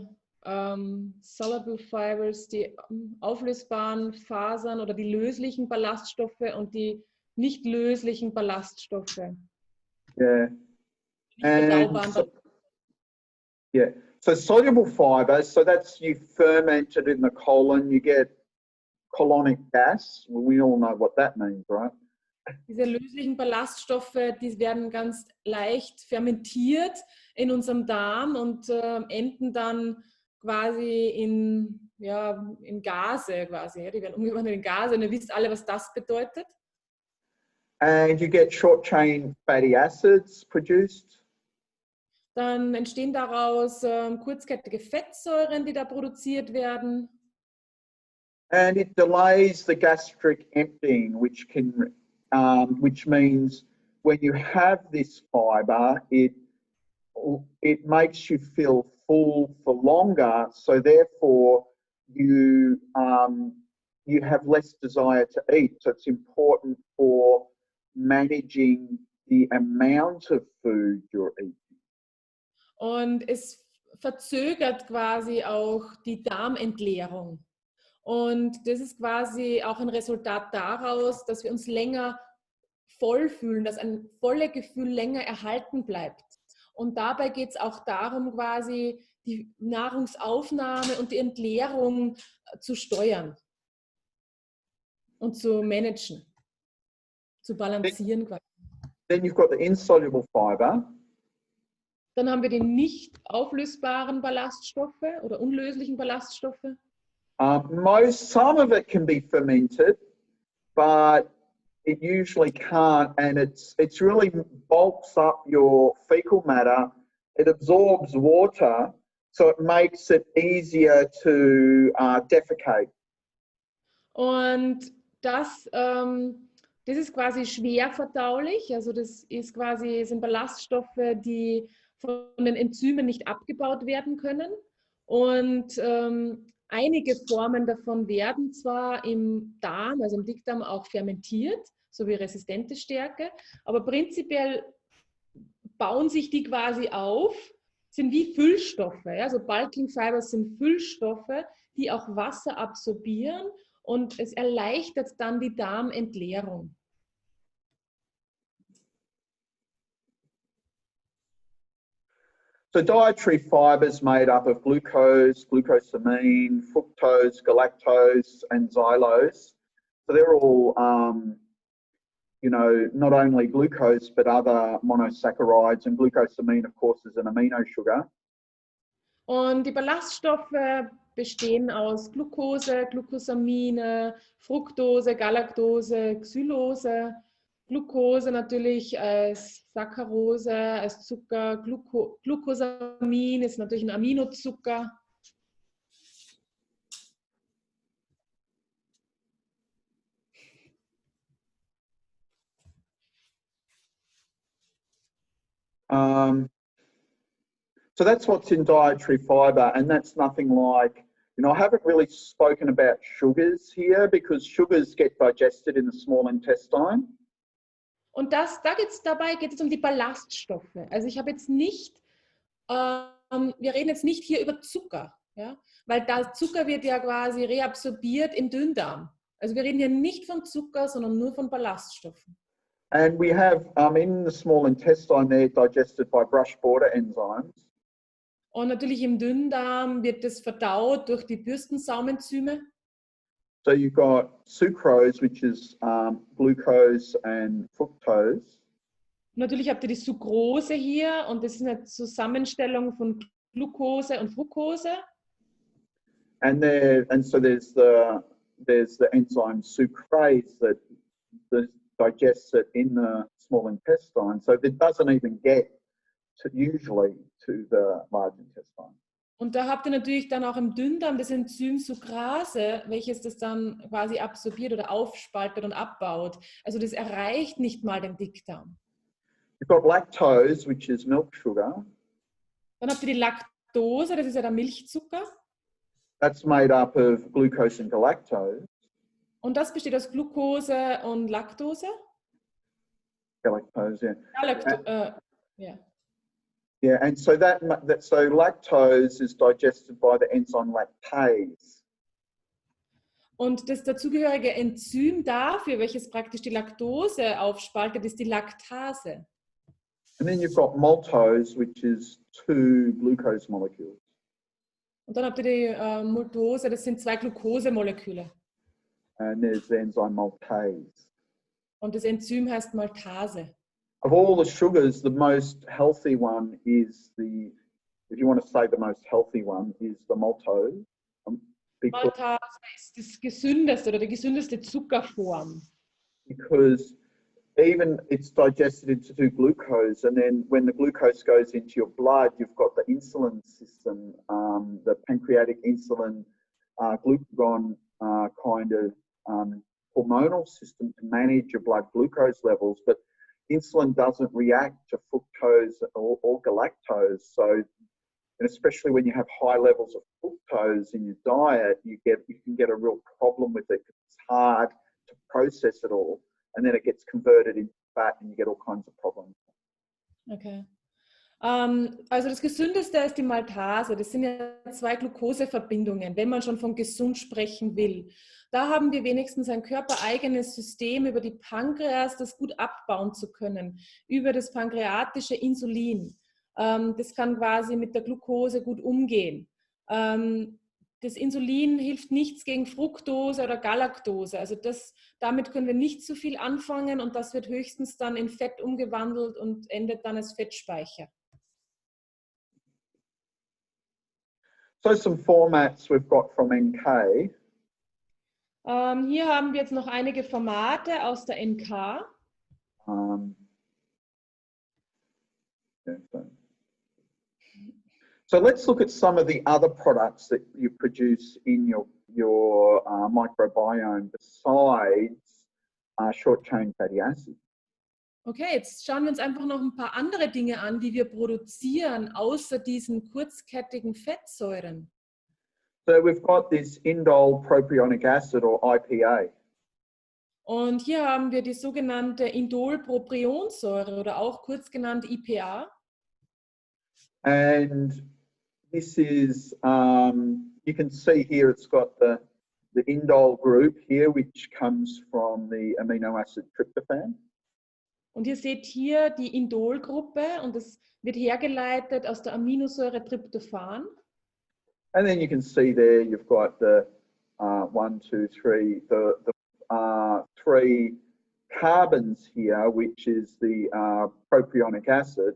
Speaker 2: soluble fibers, die auflösbaren Fasern oder die löslichen Ballaststoffe und die nicht löslichen Ballaststoffe.
Speaker 3: Yeah. Yeah. So soluble fiber, so that's you ferment it in the colon, you get colonic gas. Well, we all know what that means, right?
Speaker 2: Diese löslichen Ballaststoffe, die werden ganz leicht fermentiert in unserem Darm und enden dann quasi in Gase quasi. Die werden umgewandelt in Gase und ihr wisst alle, was das bedeutet.
Speaker 3: And you get short-chain fatty acids produced.
Speaker 2: Dann entstehen daraus kurzkettige Fettsäuren, die da produziert werden.
Speaker 3: And it delays the gastric emptying, which means when you have this fiber, it makes you feel full for longer. So therefore, you have less desire to eat. So it's important for managing the amount of food you're eating.
Speaker 2: Und es verzögert quasi auch die Darmentleerung. Und das ist quasi auch ein Resultat daraus, dass wir uns länger voll fühlen, dass ein volles Gefühl länger erhalten bleibt. Und dabei geht es auch darum, quasi die Nahrungsaufnahme und die Entleerung zu steuern und zu managen, zu balancieren quasi.
Speaker 3: Then you've got the insoluble fiber.
Speaker 2: Dann haben wir die nicht auflösbaren Ballaststoffe oder unlöslichen Ballaststoffe.
Speaker 3: Some of it can be fermented, but it usually can't, and it's really bulks up your fecal matter. It absorbs water, so it makes it easier to defecate.
Speaker 2: Und das ist quasi schwer verdaulich, also das sind Ballaststoffe, die von den Enzymen nicht abgebaut werden können. Und einige Formen davon werden zwar im Darm, also im Dickdarm auch fermentiert, so wie resistente Stärke, aber prinzipiell bauen sich die quasi auf, sind wie Füllstoffe. Also Bulking Fibers sind Füllstoffe, die auch Wasser absorbieren und es erleichtert dann die Darmentleerung.
Speaker 3: So dietary fibers made up of glucose, glucosamine, fructose, galactose, and xylose. So they're all, not only glucose, but other monosaccharides. And glucosamine, of course, is an amino sugar.
Speaker 2: Und die Ballaststoffe bestehen aus Glucose, Glucosamine, Fructose, Galaktose, Xylose. Glucose natürlich als Saccharose, als Zucker. Glucosamin ist natürlich ein Aminozucker.
Speaker 3: So that's what's in dietary fiber, and that's nothing like, I haven't really spoken about sugars here because sugars get digested in the small intestine.
Speaker 2: Und dabei geht es um die Ballaststoffe. Also ich habe jetzt nicht, wir reden jetzt nicht hier über Zucker, ja? Weil Zucker wird ja quasi reabsorbiert im Dünndarm. Also wir reden hier nicht von Zucker, sondern nur von Ballaststoffen.
Speaker 3: And we have in the small intestine they're digested by brush border enzymes.
Speaker 2: Und natürlich im Dünndarm wird das verdaut durch die Bürstensaumenzyme.
Speaker 3: So you've got sucrose, which is glucose and fructose.
Speaker 2: Natürlich habt ihr die Sucrose hier und das ist eine Zusammenstellung von Glucose und Fructose.
Speaker 3: And so there's the enzyme sucrase that digests it in the small intestine. So it doesn't even get usually to the large intestine.
Speaker 2: Und da habt ihr natürlich dann auch im Dünndarm das Enzym Sucrase, welches das dann quasi absorbiert oder aufspaltet und abbaut. Also das erreicht nicht mal den Dickdarm.
Speaker 3: You've got lactose, which is milk sugar.
Speaker 2: Dann habt ihr die Laktose, das ist ja der Milchzucker.
Speaker 3: That's made up of glucose and galactose.
Speaker 2: Und das besteht aus Glucose und Laktose.
Speaker 3: Galactose,
Speaker 2: Ja, yeah.
Speaker 3: Yeah, and so so lactose is digested by the enzyme lactase.
Speaker 2: Und das dazugehörige Enzym dafür, welches praktisch die Laktose aufspaltet, ist die Laktase.
Speaker 3: And then you've got maltose, which is 2 glucose molecules.
Speaker 2: Und dann habt ihr die Maltose, das sind 2 Glukosemoleküle.
Speaker 3: And there's the enzyme maltase.
Speaker 2: Und das Enzym heißt Maltase.
Speaker 3: Of all the sugars, the most healthy one is if you want to say the most healthy one, is the maltose.
Speaker 2: Maltase ist das gesündeste oder die gesündeste Zuckerform.
Speaker 3: Because even it's digested into glucose, and then when the glucose goes into your blood, you've got the insulin system, the pancreatic insulin, glucagon kind of hormonal system to manage your blood glucose levels, but insulin doesn't react to fructose or galactose. So, and especially when you have high levels of fructose in your diet, you can get a real problem with it. It's hard to process it all, and then it gets converted into fat, and you get all kinds of problems.
Speaker 2: Okay. Also das Gesündeste ist die Maltase. Das sind ja 2 Glukoseverbindungen, wenn man schon von gesund sprechen will. Da haben wir wenigstens ein körpereigenes System über die Pankreas, das gut abbauen zu können, über das pankreatische Insulin. Das kann quasi mit der Glucose gut umgehen. Das Insulin hilft nichts gegen Fructose oder Galaktose. Also damit können wir nicht so viel anfangen und das wird höchstens dann in Fett umgewandelt und endet dann als Fettspeicher.
Speaker 3: So some formats we've got from NK.
Speaker 2: Hier haben wir jetzt noch einige Formate aus der NK.
Speaker 3: So let's look at some of the other products that you produce in your microbiome besides short-chain fatty acids.
Speaker 2: Okay, jetzt schauen wir uns einfach noch ein paar andere Dinge an, die wir produzieren, außer diesen kurzkettigen Fettsäuren.
Speaker 3: So we've got this indole propionic acid or IPA.
Speaker 2: Und hier haben wir die sogenannte Indolpropionsäure oder auch kurz genannt IPA.
Speaker 3: And this is, you can see here it's got the indole group here, which comes from the amino acid tryptophan.
Speaker 2: Und ihr seht hier die Indol-Gruppe und es wird hergeleitet aus der Aminosäure Tryptophan.
Speaker 3: And then you can see there you've got the 3 carbons here, which is the propionic acid.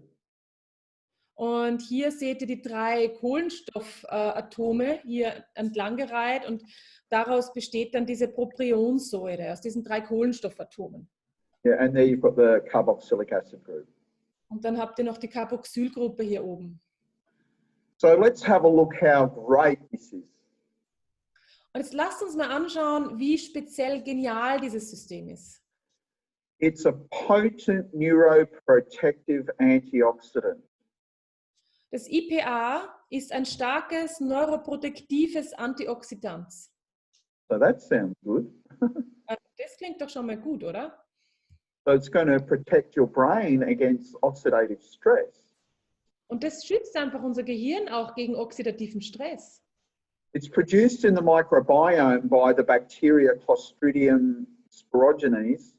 Speaker 2: Und hier seht ihr die 3 Kohlenstoffatome hier entlanggereiht und daraus besteht dann diese Propionsäure, aus diesen 3 Kohlenstoffatomen.
Speaker 3: Yeah, and there you've got the carboxylic acid group.
Speaker 2: Und dann habt ihr noch die Carboxylgruppe hier oben.
Speaker 3: So let's have a look how great this is.
Speaker 2: Und jetzt lasst uns mal anschauen, wie speziell genial dieses System ist.
Speaker 3: It's a potent neuroprotective antioxidant.
Speaker 2: Das IPA ist ein starkes neuroprotektives Antioxidant.
Speaker 3: So that sounds good.
Speaker 2: Das klingt doch schon mal gut, oder?
Speaker 3: So it's going to protect your brain against oxidative stress.
Speaker 2: Und das schützt einfach unser Gehirn auch gegen oxidativen Stress.
Speaker 3: It's produced in the microbiome by the bacteria Clostridium sporogenes.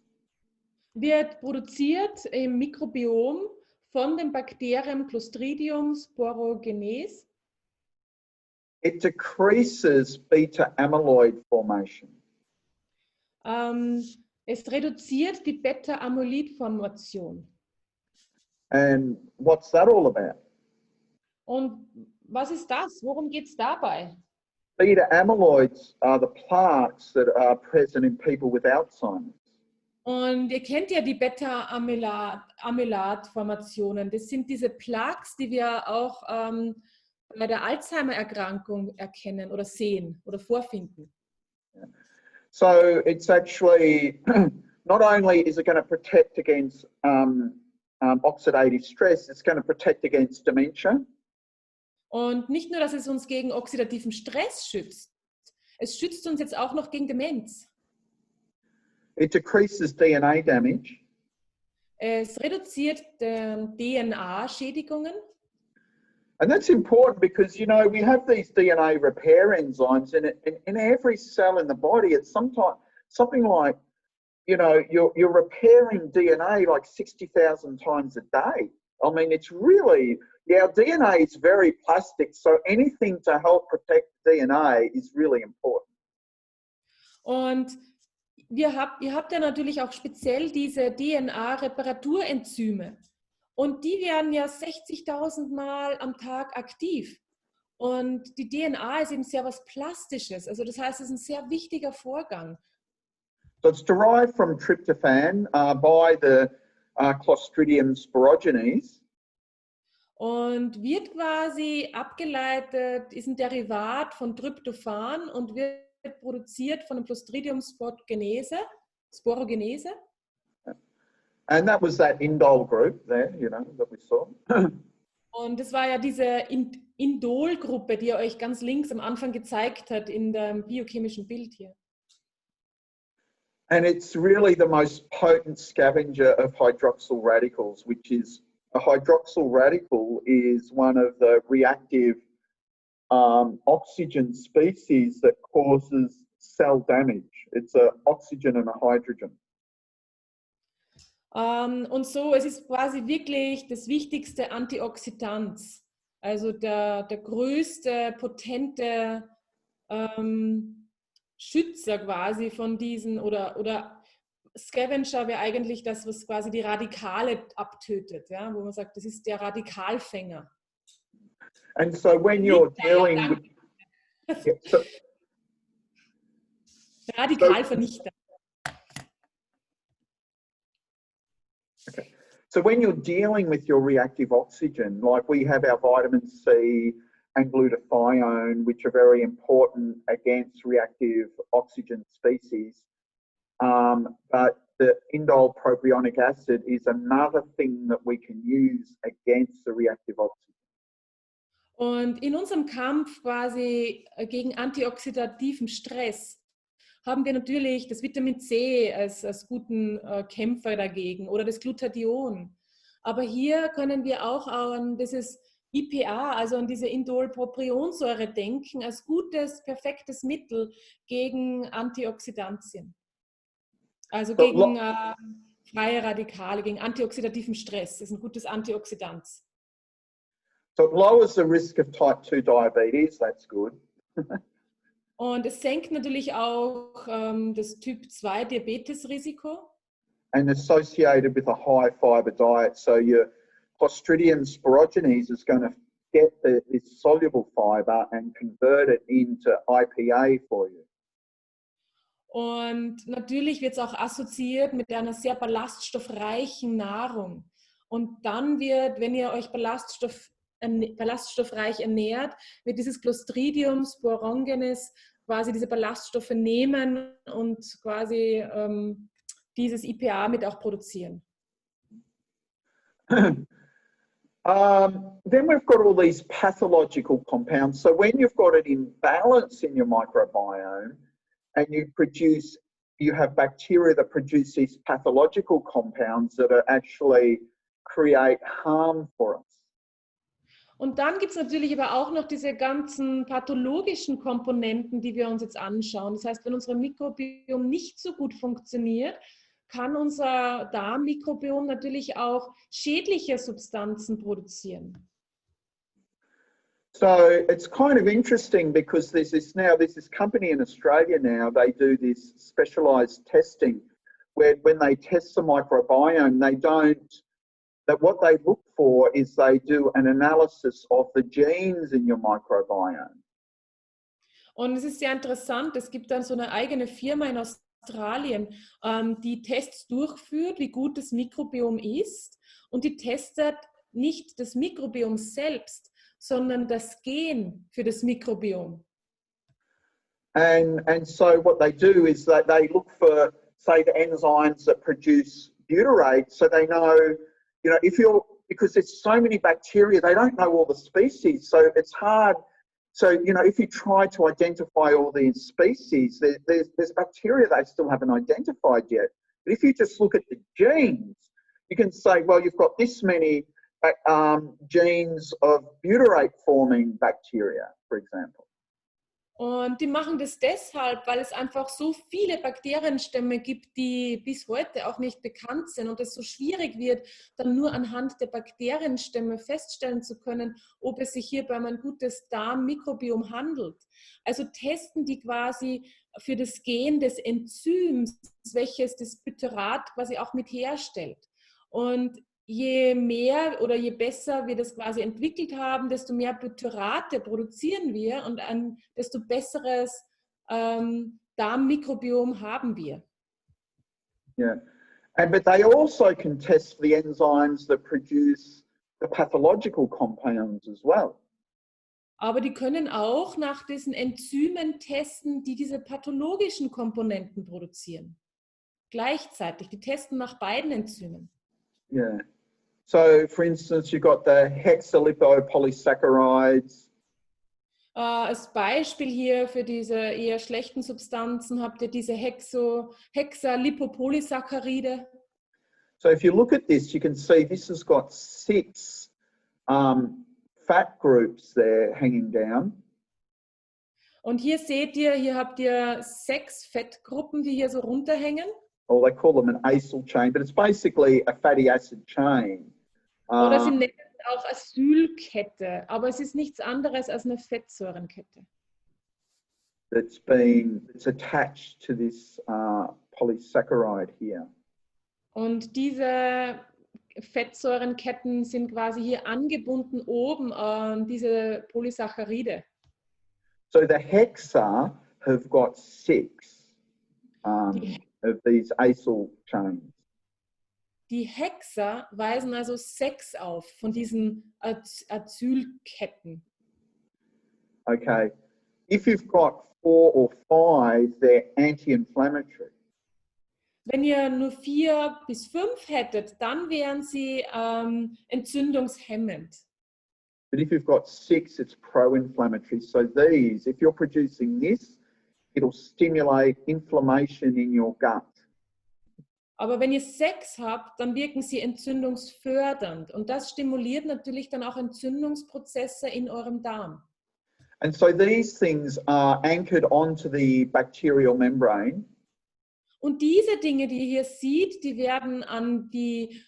Speaker 2: Wird produziert im Mikrobiom von dem Bakterium Clostridium sporogenes.
Speaker 3: It decreases beta-amyloid formation.
Speaker 2: Es reduziert die Beta-Amyloid-Formation.
Speaker 3: And what's that all about?
Speaker 2: Und was ist das? Worum geht es dabei?
Speaker 3: Beta-amyloids are the plaques that are present in people with Alzheimer's.
Speaker 2: Und ihr kennt ja die Beta-Amyloid-Formationen. Das sind diese Plaques, die wir auch bei der Alzheimer-Erkrankung erkennen oder sehen oder vorfinden.
Speaker 3: So it's actually, not only is it going to protect against oxidative stress, it's going to protect against dementia.
Speaker 2: Und nicht nur, dass es uns gegen oxidativen Stress schützt, es schützt uns jetzt auch noch gegen Demenz.
Speaker 3: It decreases DNA damage.
Speaker 2: Es reduziert DNA-Schädigungen.
Speaker 3: And that's important because, you know, we have these DNA repair enzymes in every cell in the body. It's something like, you know, you're repairing DNA like 60,000 times a day. I mean, it's really, yeah, our DNA is very plastic, so anything to help protect DNA is really important.
Speaker 2: Und ihr habt ja natürlich auch speziell diese DNA-Reparaturenzyme. Und die werden ja 60.000 Mal am Tag aktiv. Und die DNA ist eben sehr was Plastisches. Also das heißt, es ist ein sehr wichtiger Vorgang.
Speaker 3: So it's derived from tryptophan by the Clostridium sporogenes.
Speaker 2: Und wird quasi abgeleitet, ist ein Derivat von Tryptophan und wird produziert von dem Clostridium sporogenese.
Speaker 3: And that was that indole group there, you know, that we saw.
Speaker 2: Und das war ja diese Indol-Gruppe, die er euch ganz links am Anfang gezeigt hat in dem biochemischen Bild hier.
Speaker 3: And it's really the most potent scavenger of hydroxyl radicals, which is a hydroxyl radical is one of the reactive oxygen species that causes cell damage. It's an oxygen and a hydrogen.
Speaker 2: Und so, es ist quasi wirklich das wichtigste Antioxidant, also der größte, potente Schützer quasi von diesen, oder Scavenger wäre eigentlich das, was quasi die Radikale abtötet, ja? Wo man sagt, das ist der Radikalfänger.
Speaker 3: And so when you're dealing with... Yeah,
Speaker 2: Radikalvernichter.
Speaker 3: Okay. So when you're dealing with your reactive oxygen, like we have our vitamin C and glutathione, which are very important against reactive oxygen species, but the indole propionic acid is another thing that we can use against the reactive oxygen.
Speaker 2: Und in unserem Kampf quasi gegen antioxidativen Stress haben wir natürlich das Vitamin C als guten Kämpfer dagegen oder das Glutathion. Aber hier können wir auch an dieses IPA, also an diese Indolpropionsäure denken, als gutes, perfektes Mittel gegen Antioxidantien. Also gegen freie Radikale, gegen antioxidativen Stress. Das ist ein gutes Antioxidant.
Speaker 3: So it lowers the risk of type 2 diabetes, that's good.
Speaker 2: Und es senkt natürlich auch das Typ-2-Diabetes-Risiko.
Speaker 3: And associated with a high fiber diet. So your Clostridium sporogenes is going to get this soluble fiber and convert it into IPA for you.
Speaker 2: Und natürlich wird es auch assoziiert mit einer sehr ballaststoffreichen Nahrung. Und dann wird, wenn ihr euch ballaststoffreich ernährt, wird dieses Clostridium sporogenes quasi diese Ballaststoffe nehmen und quasi dieses IPA mit auch produzieren.
Speaker 3: Then we've got all these pathological compounds. So when you've got an imbalance in your microbiome and you produce you have bacteria that produce these pathological compounds that are actually create harm for us.
Speaker 2: Und dann gibt es natürlich aber auch noch diese ganzen pathologischen Komponenten, die wir uns jetzt anschauen. Das heißt, wenn unser Mikrobiom nicht so gut funktioniert, kann unser Darmmikrobiom natürlich auch schädliche Substanzen produzieren.
Speaker 3: So it's kind of interesting because there's this company in Australia now, they do this specialized testing where when they test the microbiome, what they look for is they do an analysis of the genes in your microbiome.
Speaker 2: Und es ist sehr interessant, es gibt dann so eine eigene Firma in Australien, die Tests durchführt, wie gut das Mikrobiom ist, und die testet nicht das Mikrobiom selbst, sondern das Gen für das Mikrobiom.
Speaker 3: And so what they do is that they look for, say, the enzymes that produce butyrate, so they know, you know, because there's so many bacteria, they don't know all the species, so it's hard. So, you know, if you try to identify all these species, there's bacteria they still haven't identified yet. But if you just look at the genes, you can say, well, you've got this many genes of butyrate-forming bacteria, for example.
Speaker 2: Und die machen das deshalb, weil es einfach so viele Bakterienstämme gibt, die bis heute auch nicht bekannt sind und es so schwierig wird, dann nur anhand der Bakterienstämme feststellen zu können, ob es sich hierbei um ein gutes Darmmikrobiom handelt. Also testen die quasi für das Gen des Enzyms, welches das Butyrat quasi auch mit herstellt. Und je mehr oder je besser wir das quasi entwickelt haben, desto mehr Butyrate produzieren wir und ein desto besseres Darmmikrobiom haben wir.
Speaker 3: Yeah, but they also can test the enzymes that produce the pathological compounds as well.
Speaker 2: Aber die können auch nach diesen Enzymen testen, die diese pathologischen Komponenten produzieren. Gleichzeitig, die testen nach beiden Enzymen.
Speaker 3: Yeah. So, for instance, you've got the hexalipopolysaccharides.
Speaker 2: Als Beispiel hier für diese eher schlechten Substanzen habt ihr diese Hexalipopolysaccharide.
Speaker 3: So, if you look at this, you can see this has got 6 fat groups there hanging down.
Speaker 2: Und hier seht ihr, hier habt ihr 6 Fettgruppen, die hier so runterhängen.
Speaker 3: Or they call them an acyl chain, but it's basically a fatty acid chain.
Speaker 2: Oder sie nennen es auch Asylkette, aber es ist nichts anderes als eine Fettsäurenkette.
Speaker 3: It's attached to this polysaccharide here.
Speaker 2: Und diese Fettsäurenketten sind quasi hier angebunden oben an diese Polysaccharide.
Speaker 3: So the hexa have got 6 of these acyl chains.
Speaker 2: Die Hexa weisen also 6 auf von diesen Acylketten.
Speaker 3: Okay, if you've got 4 or 5, they're anti-inflammatory.
Speaker 2: Wenn ihr nur 4 bis 5 hättet, dann wären sie entzündungshemmend.
Speaker 3: But if you've got 6, it's pro-inflammatory. So these, if you're producing this, it'll stimulate inflammation in your gut.
Speaker 2: Aber wenn ihr 6 habt, dann wirken sie entzündungsfördernd. Und das stimuliert natürlich dann auch Entzündungsprozesse in eurem Darm.
Speaker 3: And so these things are anchored onto the bacterial membrane.
Speaker 2: Und diese Dinge, die ihr hier seht, die werden an die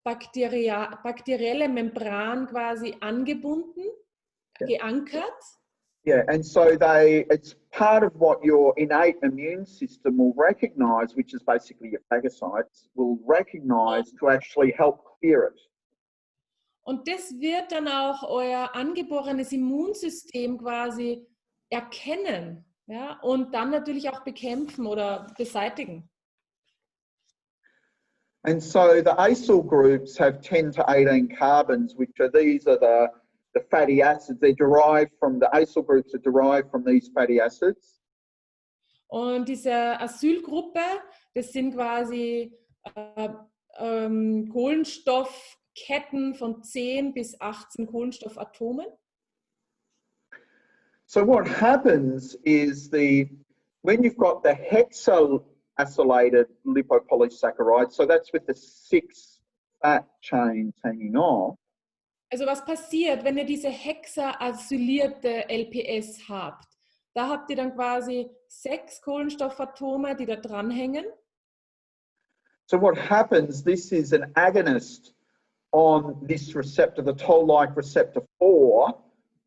Speaker 2: bakterielle Membran quasi angebunden, geankert.
Speaker 3: Yeah, and so it's part of what your innate immune system will recognize, which is basically your phagocytes, will recognize to actually help clear it.
Speaker 2: Und das wird dann auch euer angeborenes Immunsystem quasi erkennen, ja, und dann natürlich auch bekämpfen oder beseitigen.
Speaker 3: And so the acyl groups have 10 to 18 carbons, which are the fatty acids. They're derived from, the acyl groups are derived from these fatty acids.
Speaker 2: Und diese Asylgruppe, das sind quasi Kohlenstoffketten von 10 bis 18 Kohlenstoffatomen.
Speaker 3: So what happens is when you've got the acylated lipopolysaccharides. So that's with the 6 fat chains hanging off.
Speaker 2: Also was passiert, wenn ihr diese hexaacylierte LPS habt? Da habt ihr dann quasi 6 Kohlenstoffatome, die da dranhängen.
Speaker 3: So what happens, this is an agonist on this receptor, the toll-like receptor 4,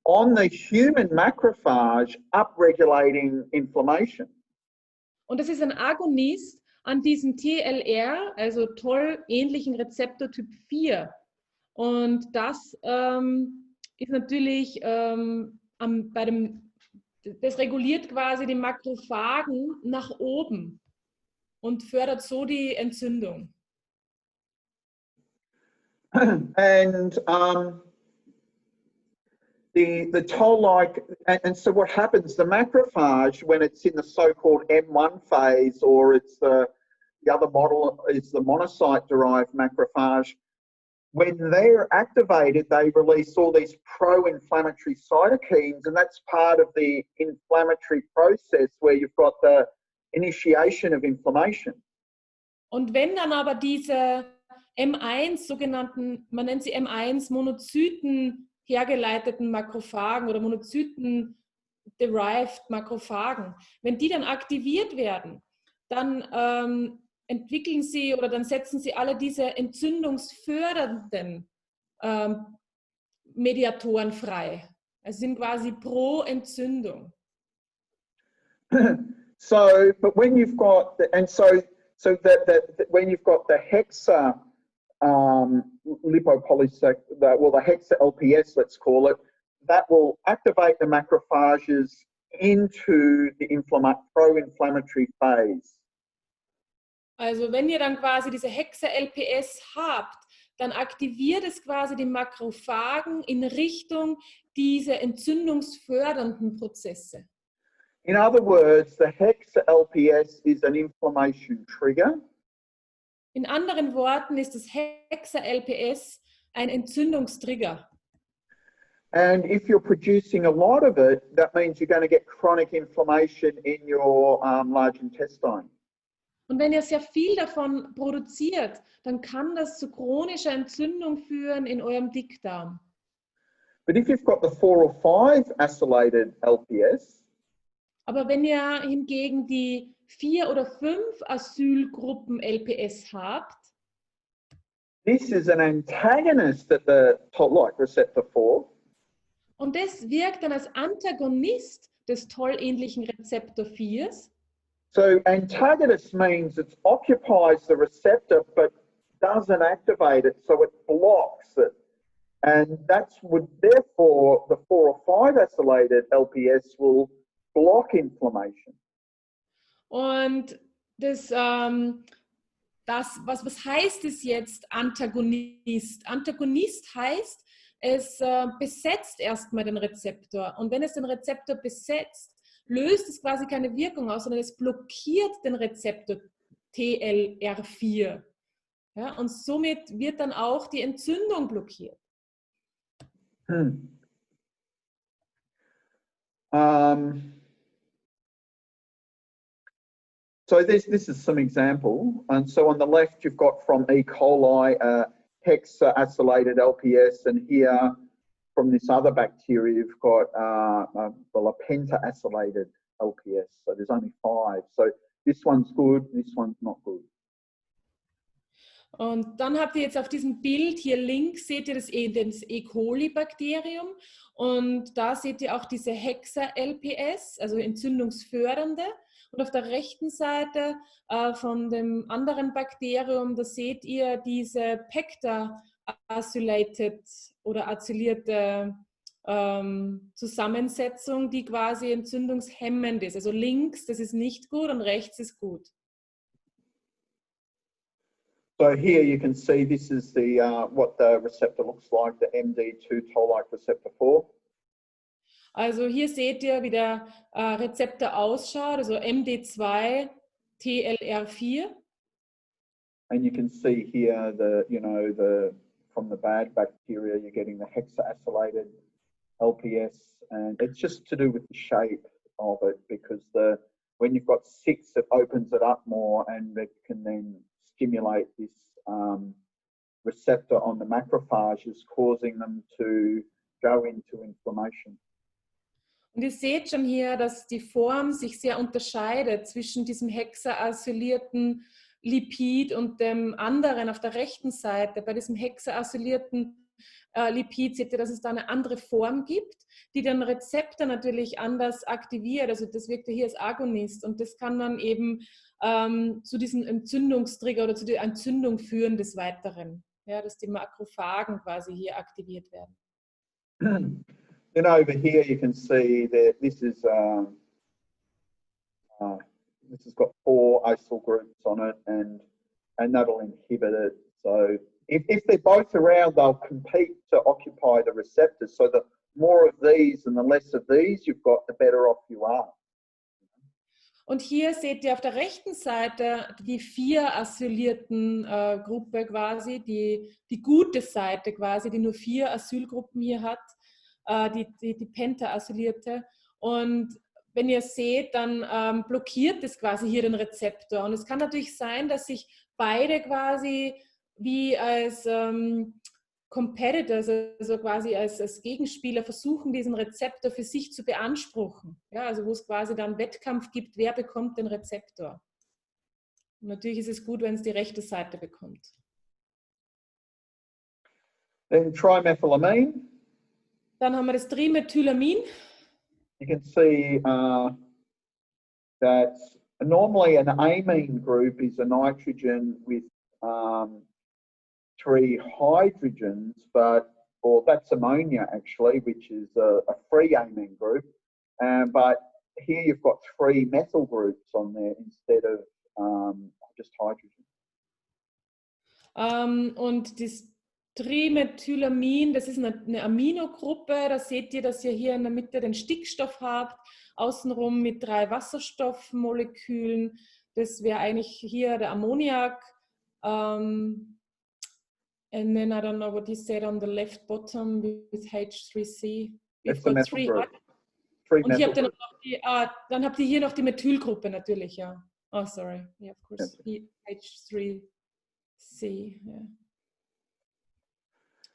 Speaker 3: on the human macrophage, upregulating inflammation.
Speaker 2: Und das ist ein Agonist an diesem TLR, also Toll-ähnlichen Rezeptor Typ 4. Und das ist natürlich das reguliert quasi die Makrophagen nach oben und fördert so die Entzündung.
Speaker 3: And the toll-like, and so what happens, the macrophage, when it's in the so-called M1 phase, or it's the other model is the monocyte-derived macrophage, when they're activated, they release all these pro-inflammatory cytokines, and that's part of the inflammatory process where you've got the initiation of inflammation.
Speaker 2: Und wenn dann aber diese M1 sogenannten, man nennt sie M1 Monozyten hergeleiteten Makrophagen oder Monozyten-derived Makrophagen, wenn die dann aktiviert werden, dann entwickeln sie oder dann setzen sie alle diese entzündungsfördernden Mediatoren frei. Es sind quasi pro Entzündung.
Speaker 3: So, but when you've got when you've got the hexa the hexa LPS, let's call it, that will activate the macrophages into the pro-inflammatory phase.
Speaker 2: Also wenn ihr dann quasi diese Hexa-LPS habt, dann aktiviert es quasi die Makrophagen in Richtung dieser entzündungsfördernden Prozesse.
Speaker 3: In other words, the hexa-LPS is an inflammation trigger.
Speaker 2: In anderen Worten ist das Hexa-LPS ein Entzündungstrigger.
Speaker 3: And if you're producing a lot of it, that means you're going to get chronic inflammation in your large intestine.
Speaker 2: Und wenn ihr sehr viel davon produziert, dann kann das zu chronischer Entzündung führen in eurem Dickdarm.
Speaker 3: But if you've got the 4 or 5 acylated LPS,
Speaker 2: aber wenn ihr hingegen die 4 oder 5 Acylgruppen LPS habt,
Speaker 3: this is an antagonist at the toll-like receptor 4.
Speaker 2: Und das wirkt dann als Antagonist des tollähnlichen Rezeptor 4.
Speaker 3: So antagonist means it occupies the receptor but doesn't activate it, so it blocks it. And that's would therefore the 4 or 5 acylated LPS will block inflammation.
Speaker 2: Und das, was heißt es jetzt Antagonist? Antagonist heißt, es besetzt erstmal den Rezeptor. Und wenn es den Rezeptor besetzt, löst es quasi keine Wirkung aus, sondern es blockiert den Rezeptor TLR4. Ja, und somit wird dann auch die Entzündung blockiert.
Speaker 3: So this is some example. And so on the left, you've got from E. coli, hexaacylated LPS, and here from this other bacteria, you've got well, a pentaacylated LPS. So there's only 5. So this one's good, this one's not good.
Speaker 2: Und dann habt ihr jetzt auf diesem Bild hier links, seht ihr das E. coli-Bakterium. Und da seht ihr auch diese Hexa-LPS, also entzündungsfördernde. Und auf der rechten Seite von dem anderen Bakterium, da seht ihr diese pecta-acylated oder acylierte Zusammensetzung, die quasi entzündungshemmend ist. Also links, das ist nicht gut, und rechts ist gut.
Speaker 3: So here you can see this is the what the receptor looks like, the MD2 toll-like receptor 4.
Speaker 2: Also hier seht ihr, wie der Rezeptor ausschaut, also MD2 TLR4.
Speaker 3: And you can see here the, from the bad bacteria, you're getting the hexaacylated LPS, and it's just to do with the shape of it, because the when you've got 6, it opens it up more and it can then stimulate this receptor on the macrophages, causing them to go into inflammation.
Speaker 2: Und ihr seht schon hier, dass die Form sich sehr unterscheidet zwischen diesem hexaacylierten Lipid und dem anderen auf der rechten Seite. Bei diesem hexaacylierten Lipid seht ihr, dass es da eine andere Form gibt, die den Rezeptor natürlich anders aktiviert. Also das wirkt ja hier als Agonist und das kann dann eben zu diesem Entzündungstrigger oder zu der Entzündung führen des Weiteren. Ja, dass die Makrophagen quasi hier aktiviert werden.
Speaker 3: Then over here you can see that this has got 4 acyl groups on it, and that'll inhibit it. So if they're both around, they'll compete to occupy the receptors. So the more of these and the less of these you've got, the better off you are.
Speaker 2: Und hier seht ihr auf der rechten Seite die 4 acylierten Gruppe quasi, die gute Seite quasi, die nur 4 Acylgruppen hier hat, die pentaacylierte. Und wenn ihr seht, dann blockiert es quasi hier den Rezeptor. Und es kann natürlich sein, dass sich beide quasi wie als Competitors, also quasi als Gegenspieler versuchen, diesen Rezeptor für sich zu beanspruchen. Ja, also wo es quasi dann Wettkampf gibt, wer bekommt den Rezeptor. Und natürlich ist es gut, wenn es die rechte Seite bekommt.
Speaker 3: Then trimethylamine.
Speaker 2: Dann haben wir das Trimethylamin.
Speaker 3: You can see that normally an amine group is a nitrogen with 3 hydrogens, or that's ammonia actually, which is a free amine group. But here you've got 3 methyl groups on there instead of just hydrogen.
Speaker 2: Und das Trimethylamin, das ist eine Aminogruppe. Da seht ihr, dass ihr hier in der Mitte den Stickstoff habt, außenrum mit 3 Wasserstoffmolekülen. Das wäre eigentlich hier der Ammoniak. And then I don't know what you said on the left bottom with H3C.
Speaker 3: It's the methyl group.
Speaker 2: Und hier habt ihr noch dann habt ihr hier noch die Methylgruppe natürlich, ja. Oh, sorry. Yeah, of course. H3C. Yeah.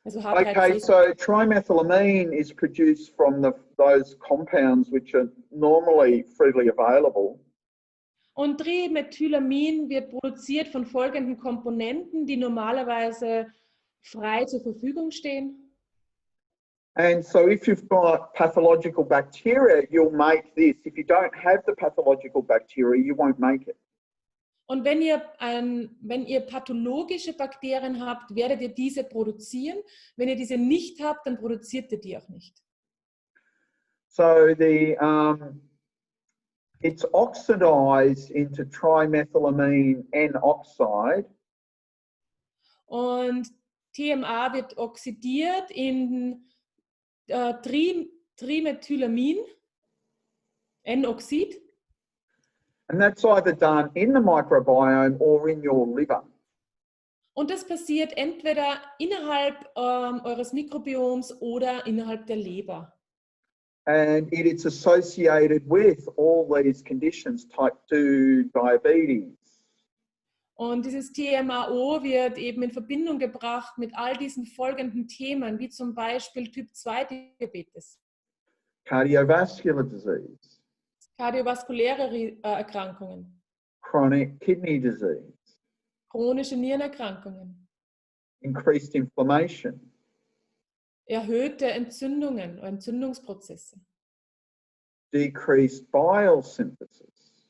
Speaker 2: Also
Speaker 3: okay, so trimethylamine is produced from those compounds which are normally freely available.
Speaker 2: Und Trimethylamin wird produziert von folgenden Komponenten, die normalerweise frei zur Verfügung stehen.
Speaker 3: And so if you've got pathological bacteria, you'll make this. If you don't have the pathological bacteria, you won't make it.
Speaker 2: Und wenn ihr pathologische Bakterien habt, werdet ihr diese produzieren. Wenn ihr diese nicht habt, dann produziert ihr die auch nicht.
Speaker 3: So it's oxidized into trimethylamine N-oxide.
Speaker 2: Und TMA wird oxidiert in Trimethylamin, N-Oxid.
Speaker 3: And that's either done in the microbiome or in your liver.
Speaker 2: Und das passiert entweder innerhalb eures Mikrobioms oder innerhalb der Leber.
Speaker 3: And it is associated with all these conditions, type 2 diabetes.
Speaker 2: Und dieses TMAO wird eben in Verbindung gebracht mit all diesen folgenden Themen, wie zum Beispiel Typ 2 Diabetes.
Speaker 3: Cardiovascular disease.
Speaker 2: Kardiovaskuläre Erkrankungen.
Speaker 3: Chronic kidney disease.
Speaker 2: Chronische Nierenerkrankungen.
Speaker 3: Increased inflammation.
Speaker 2: Erhöhte Entzündungen, Entzündungsprozesse.
Speaker 3: Decreased bile synthesis.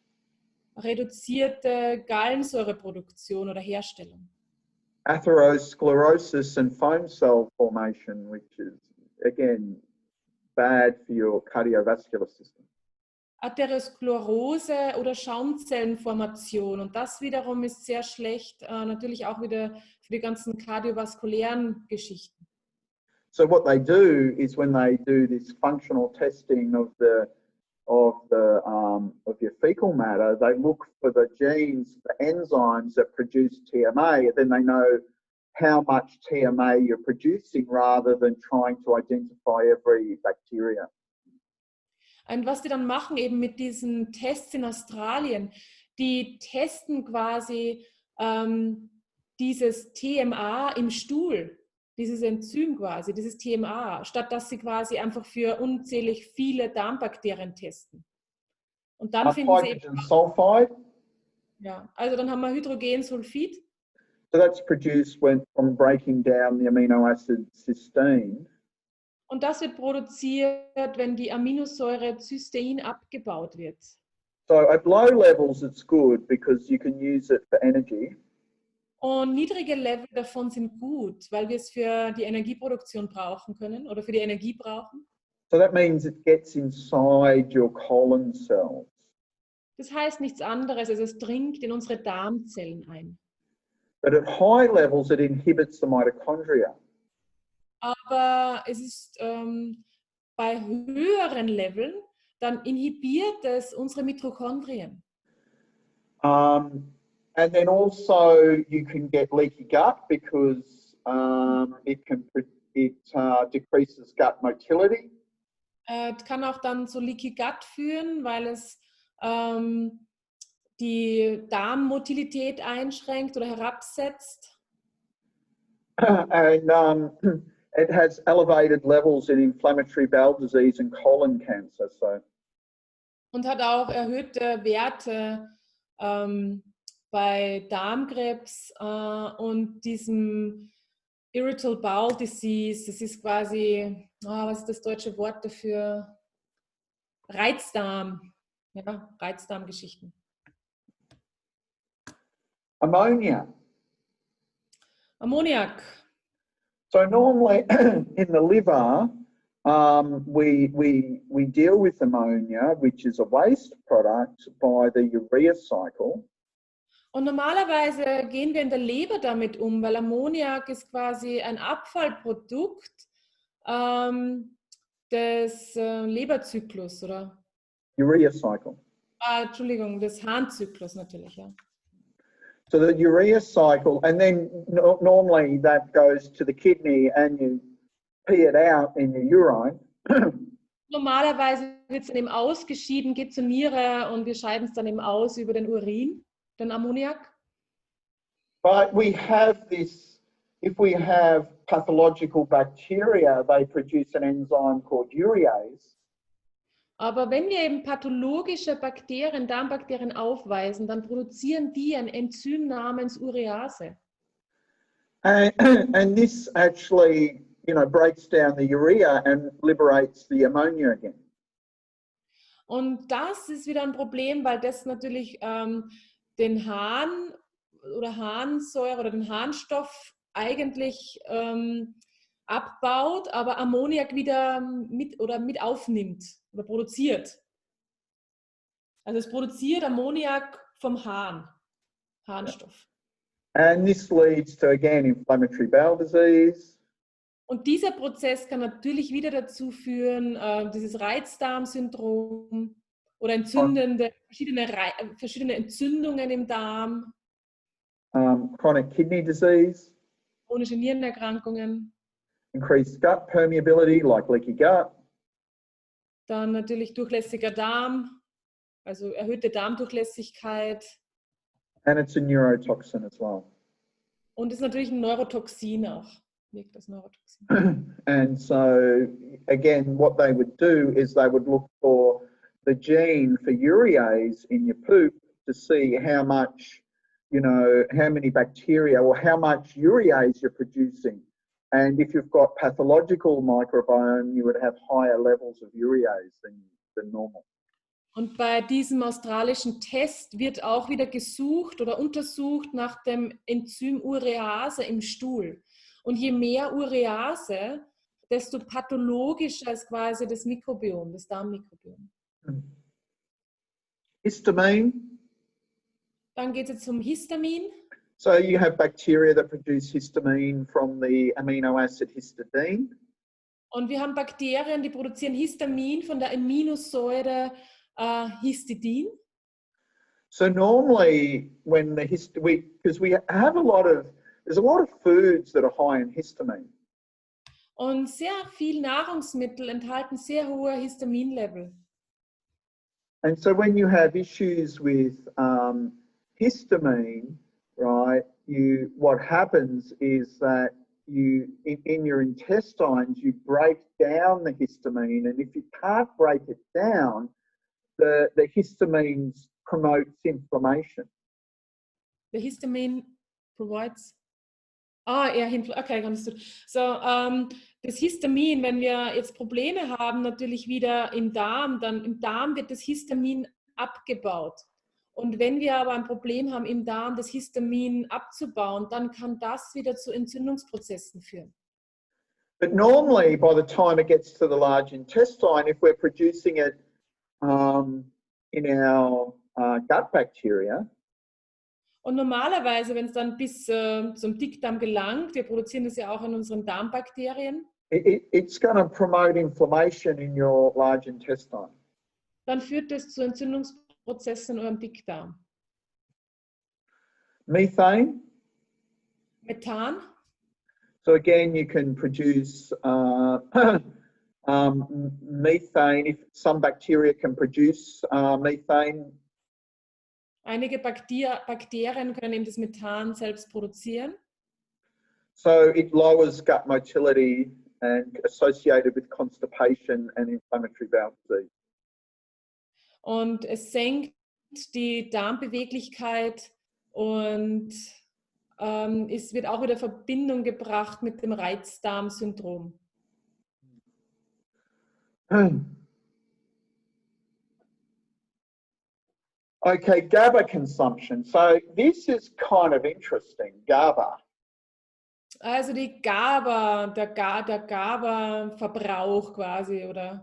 Speaker 2: Reduzierte Gallensäureproduktion oder Herstellung.
Speaker 3: Atherosclerosis and foam cell formation, which is, again, bad for your cardiovascular system.
Speaker 2: Atherosklerose oder Schaumzellenformation. Und das wiederum ist sehr schlecht, natürlich auch wieder für die ganzen kardiovaskulären Geschichten.
Speaker 3: So what they do is when they do this functional testing of your fecal matter, they look for the genes, the enzymes that produce TMA, and then they know how much TMA you're producing rather than trying to identify every bacteria.
Speaker 2: Und was die dann machen eben mit diesen Tests in Australien, die testen quasi dieses TMA im Stuhl, dieses Enzym quasi, dieses TMA, statt dass sie quasi einfach für unzählig viele Darmbakterien testen. Und dann finden sie eben,
Speaker 3: Hydrogen sulfide.
Speaker 2: ja, also dann haben wir Hydrogensulfid.
Speaker 3: So that's produced from breaking down the amino acid cysteine.
Speaker 2: Und das wird produziert, wenn die Aminosäure Cystein abgebaut wird.
Speaker 3: So at low levels it's good because you can use it for energy.
Speaker 2: Und niedrige Level davon sind gut, weil wir es für die Energieproduktion brauchen können oder für die Energie brauchen.
Speaker 3: So that means it gets inside your colon cells.
Speaker 2: Das heißt nichts anderes, als es dringt in unsere Darmzellen ein.
Speaker 3: But at high levels it inhibits the mitochondria.
Speaker 2: Aber es ist bei höheren Leveln, dann inhibiert es unsere Mitochondrien.
Speaker 3: And then also you can get leaky gut because it decreases gut motility.
Speaker 2: Kann auch dann zu Leaky Gut führen, weil es die Darmmotilität einschränkt oder herabsetzt.
Speaker 3: And it has elevated levels in inflammatory bowel disease and colon cancer. So.
Speaker 2: Und hat auch erhöhte Werte bei Darmkrebs und diesem Irritable Bowel Disease. Das ist quasi, was ist das deutsche Wort dafür? Reizdarm. Ja, Reizdarmgeschichten.
Speaker 3: Ammonia.
Speaker 2: Ammoniak.
Speaker 3: So normally in the liver, we deal with ammonia, which is a waste product, by the Urea Cycle.
Speaker 2: Und normalerweise gehen wir in der Leber damit weil Ammoniak ist quasi ein Abfallprodukt des Leberzyklus, oder?
Speaker 3: Urea Cycle.
Speaker 2: Entschuldigung, des Harnzyklus natürlich, ja.
Speaker 3: So the Urea Cycle, and then normally that goes to the kidney and you pee it out in your urine.
Speaker 2: Normalerweise wird es dann eben ausgeschieden, geht zur Niere und wir scheiden es dann eben aus über den Urin, den Ammoniak.
Speaker 3: But we have this, if we have pathological bacteria, they produce an enzyme called urease.
Speaker 2: Aber wenn wir eben pathologische Bakterien, Darmbakterien aufweisen, dann produzieren die ein Enzym namens Urease.
Speaker 3: And this actually, breaks down the urea and liberates the ammonia again.
Speaker 2: Und das ist wieder ein Problem, weil das natürlich den Harn oder Harnsäure oder den Harnstoff eigentlich abbaut, aber Ammoniak wieder mit aufnimmt oder produziert. Also es produziert Ammoniak vom Harnstoff.
Speaker 3: And this leads to, again, inflammatory bowel disease.
Speaker 2: Und dieser Prozess kann natürlich wieder dazu führen, dieses Reizdarmsyndrom oder verschiedene Entzündungen im Darm.
Speaker 3: Chronic kidney disease.
Speaker 2: Chronische Nierenerkrankungen.
Speaker 3: Increased gut permeability, like leaky gut.
Speaker 2: Dann natürlich durchlässiger Darm, also erhöhte Darmdurchlässigkeit.
Speaker 3: And it's a neurotoxin as well.
Speaker 2: Und ist natürlich ein Neurotoxin auch. Wirkt das Neurotoxin.
Speaker 3: And so, again, what they would do is they would look for the gene for urease in your poop to see how much, how many bacteria or how much urease you're producing. And if you've got pathological microbiome, you would have higher levels of urease than normal.
Speaker 2: Und bei diesem australischen Test wird auch wieder gesucht oder untersucht nach dem Enzym Urease im Stuhl. Und je mehr Urease, desto pathologischer ist quasi das Mikrobiom, das Darmmikrobiom.
Speaker 3: Histamine.
Speaker 2: Dann geht es jetzt um Histamin.
Speaker 3: So you have bacteria that produce histamine from the amino acid histidine.
Speaker 2: Und wir haben Bakterien, die produzieren Histamin von der Aminosäure Histidin.
Speaker 3: So normally when because we have there's a lot of foods that are high in histamine.
Speaker 2: Und sehr viel Nahrungsmittel enthalten sehr hohe Histaminlevel.
Speaker 3: And so when you have issues with histamine, right, what happens is that in your intestines, you break down the histamine, and if you can't break it down, the histamines promotes inflammation.
Speaker 2: The histamine provides. Ja, okay, understood. So, das Histamin, wenn wir jetzt Probleme haben, natürlich wieder im Darm, dann im Darm wird das Histamin abgebaut. Und wenn wir aber ein Problem haben, im Darm das Histamin abzubauen, dann kann das wieder zu Entzündungsprozessen führen.
Speaker 3: But normally, by the time it gets to the large intestine, if we're producing it in our gut bacteria,
Speaker 2: und normalerweise, wenn es dann bis zum Dickdarm gelangt, wir produzieren das ja auch in unseren Darmbakterien,
Speaker 3: it's going to promote inflammation in your large intestine.
Speaker 2: Dann führt das zu Entzündungsprozessen in eurem Dickdarm.
Speaker 3: Methane.
Speaker 2: Methan.
Speaker 3: So again, you can produce methane. If some bacteria can produce methane.
Speaker 2: Einige Bakterien können eben das Methan selbst produzieren.
Speaker 3: So it lowers gut motility and associated with constipation and inflammatory bowel disease.
Speaker 2: Und es senkt die Darmbeweglichkeit und es wird auch wieder in Verbindung gebracht mit dem Reizdarmsyndrom.
Speaker 3: Okay, GABA consumption. So this is kind of interesting, GABA.
Speaker 2: Also die GABA, der GABA-Verbrauch quasi, oder?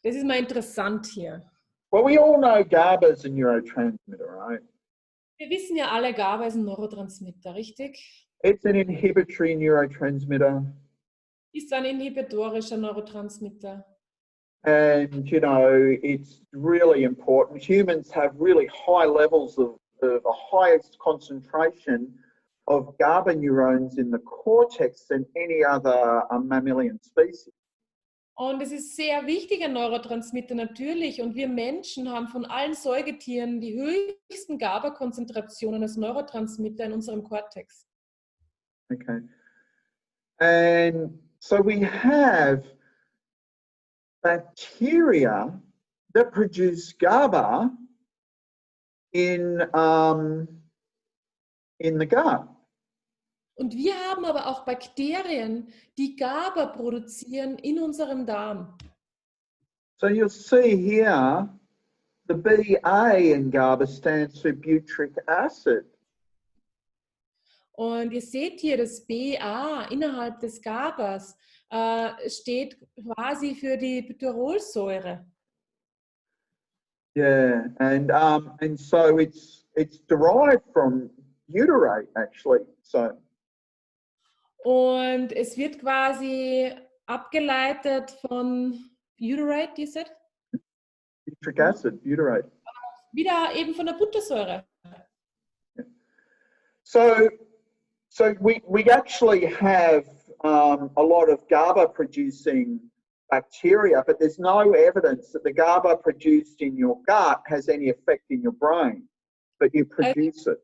Speaker 2: Das ist mal interessant hier.
Speaker 3: Well, we all know GABA is a neurotransmitter, right?
Speaker 2: Wir wissen ja alle, GABA ist ein Neurotransmitter, richtig?
Speaker 3: It's an inhibitory neurotransmitter.
Speaker 2: Ist ein inhibitorischer Neurotransmitter.
Speaker 3: And, you know, it's really important. Humans have really high levels of a highest concentration of GABA neurons in the cortex than any other mammalian species.
Speaker 2: Und es ist sehr wichtiger Neurotransmitter natürlich. Und wir Menschen haben von allen Säugetieren die höchsten GABA-Konzentrationen als Neurotransmitter in unserem Kortex.
Speaker 3: Okay. And so we have bacteria that produce GABA in the gut.
Speaker 2: Und wir haben aber auch Bakterien, die GABA produzieren in unserem Darm.
Speaker 3: So you'll see here, the BA in GABA stands for butyric acid.
Speaker 2: Und ihr seht hier, das BA innerhalb des GABAs steht quasi für die Butyrolsäure.
Speaker 3: Yeah, and so it's derived from butyrate actually. So.
Speaker 2: Und es wird quasi abgeleitet von Butyrate, you said?
Speaker 3: Butyric acid, butyrate.
Speaker 2: Wieder eben von der Buttersäure.
Speaker 3: Yeah. So we actually have a lot of GABA producing bacteria, but there's no evidence that the GABA produced in your gut has any effect in your brain, but you produce it.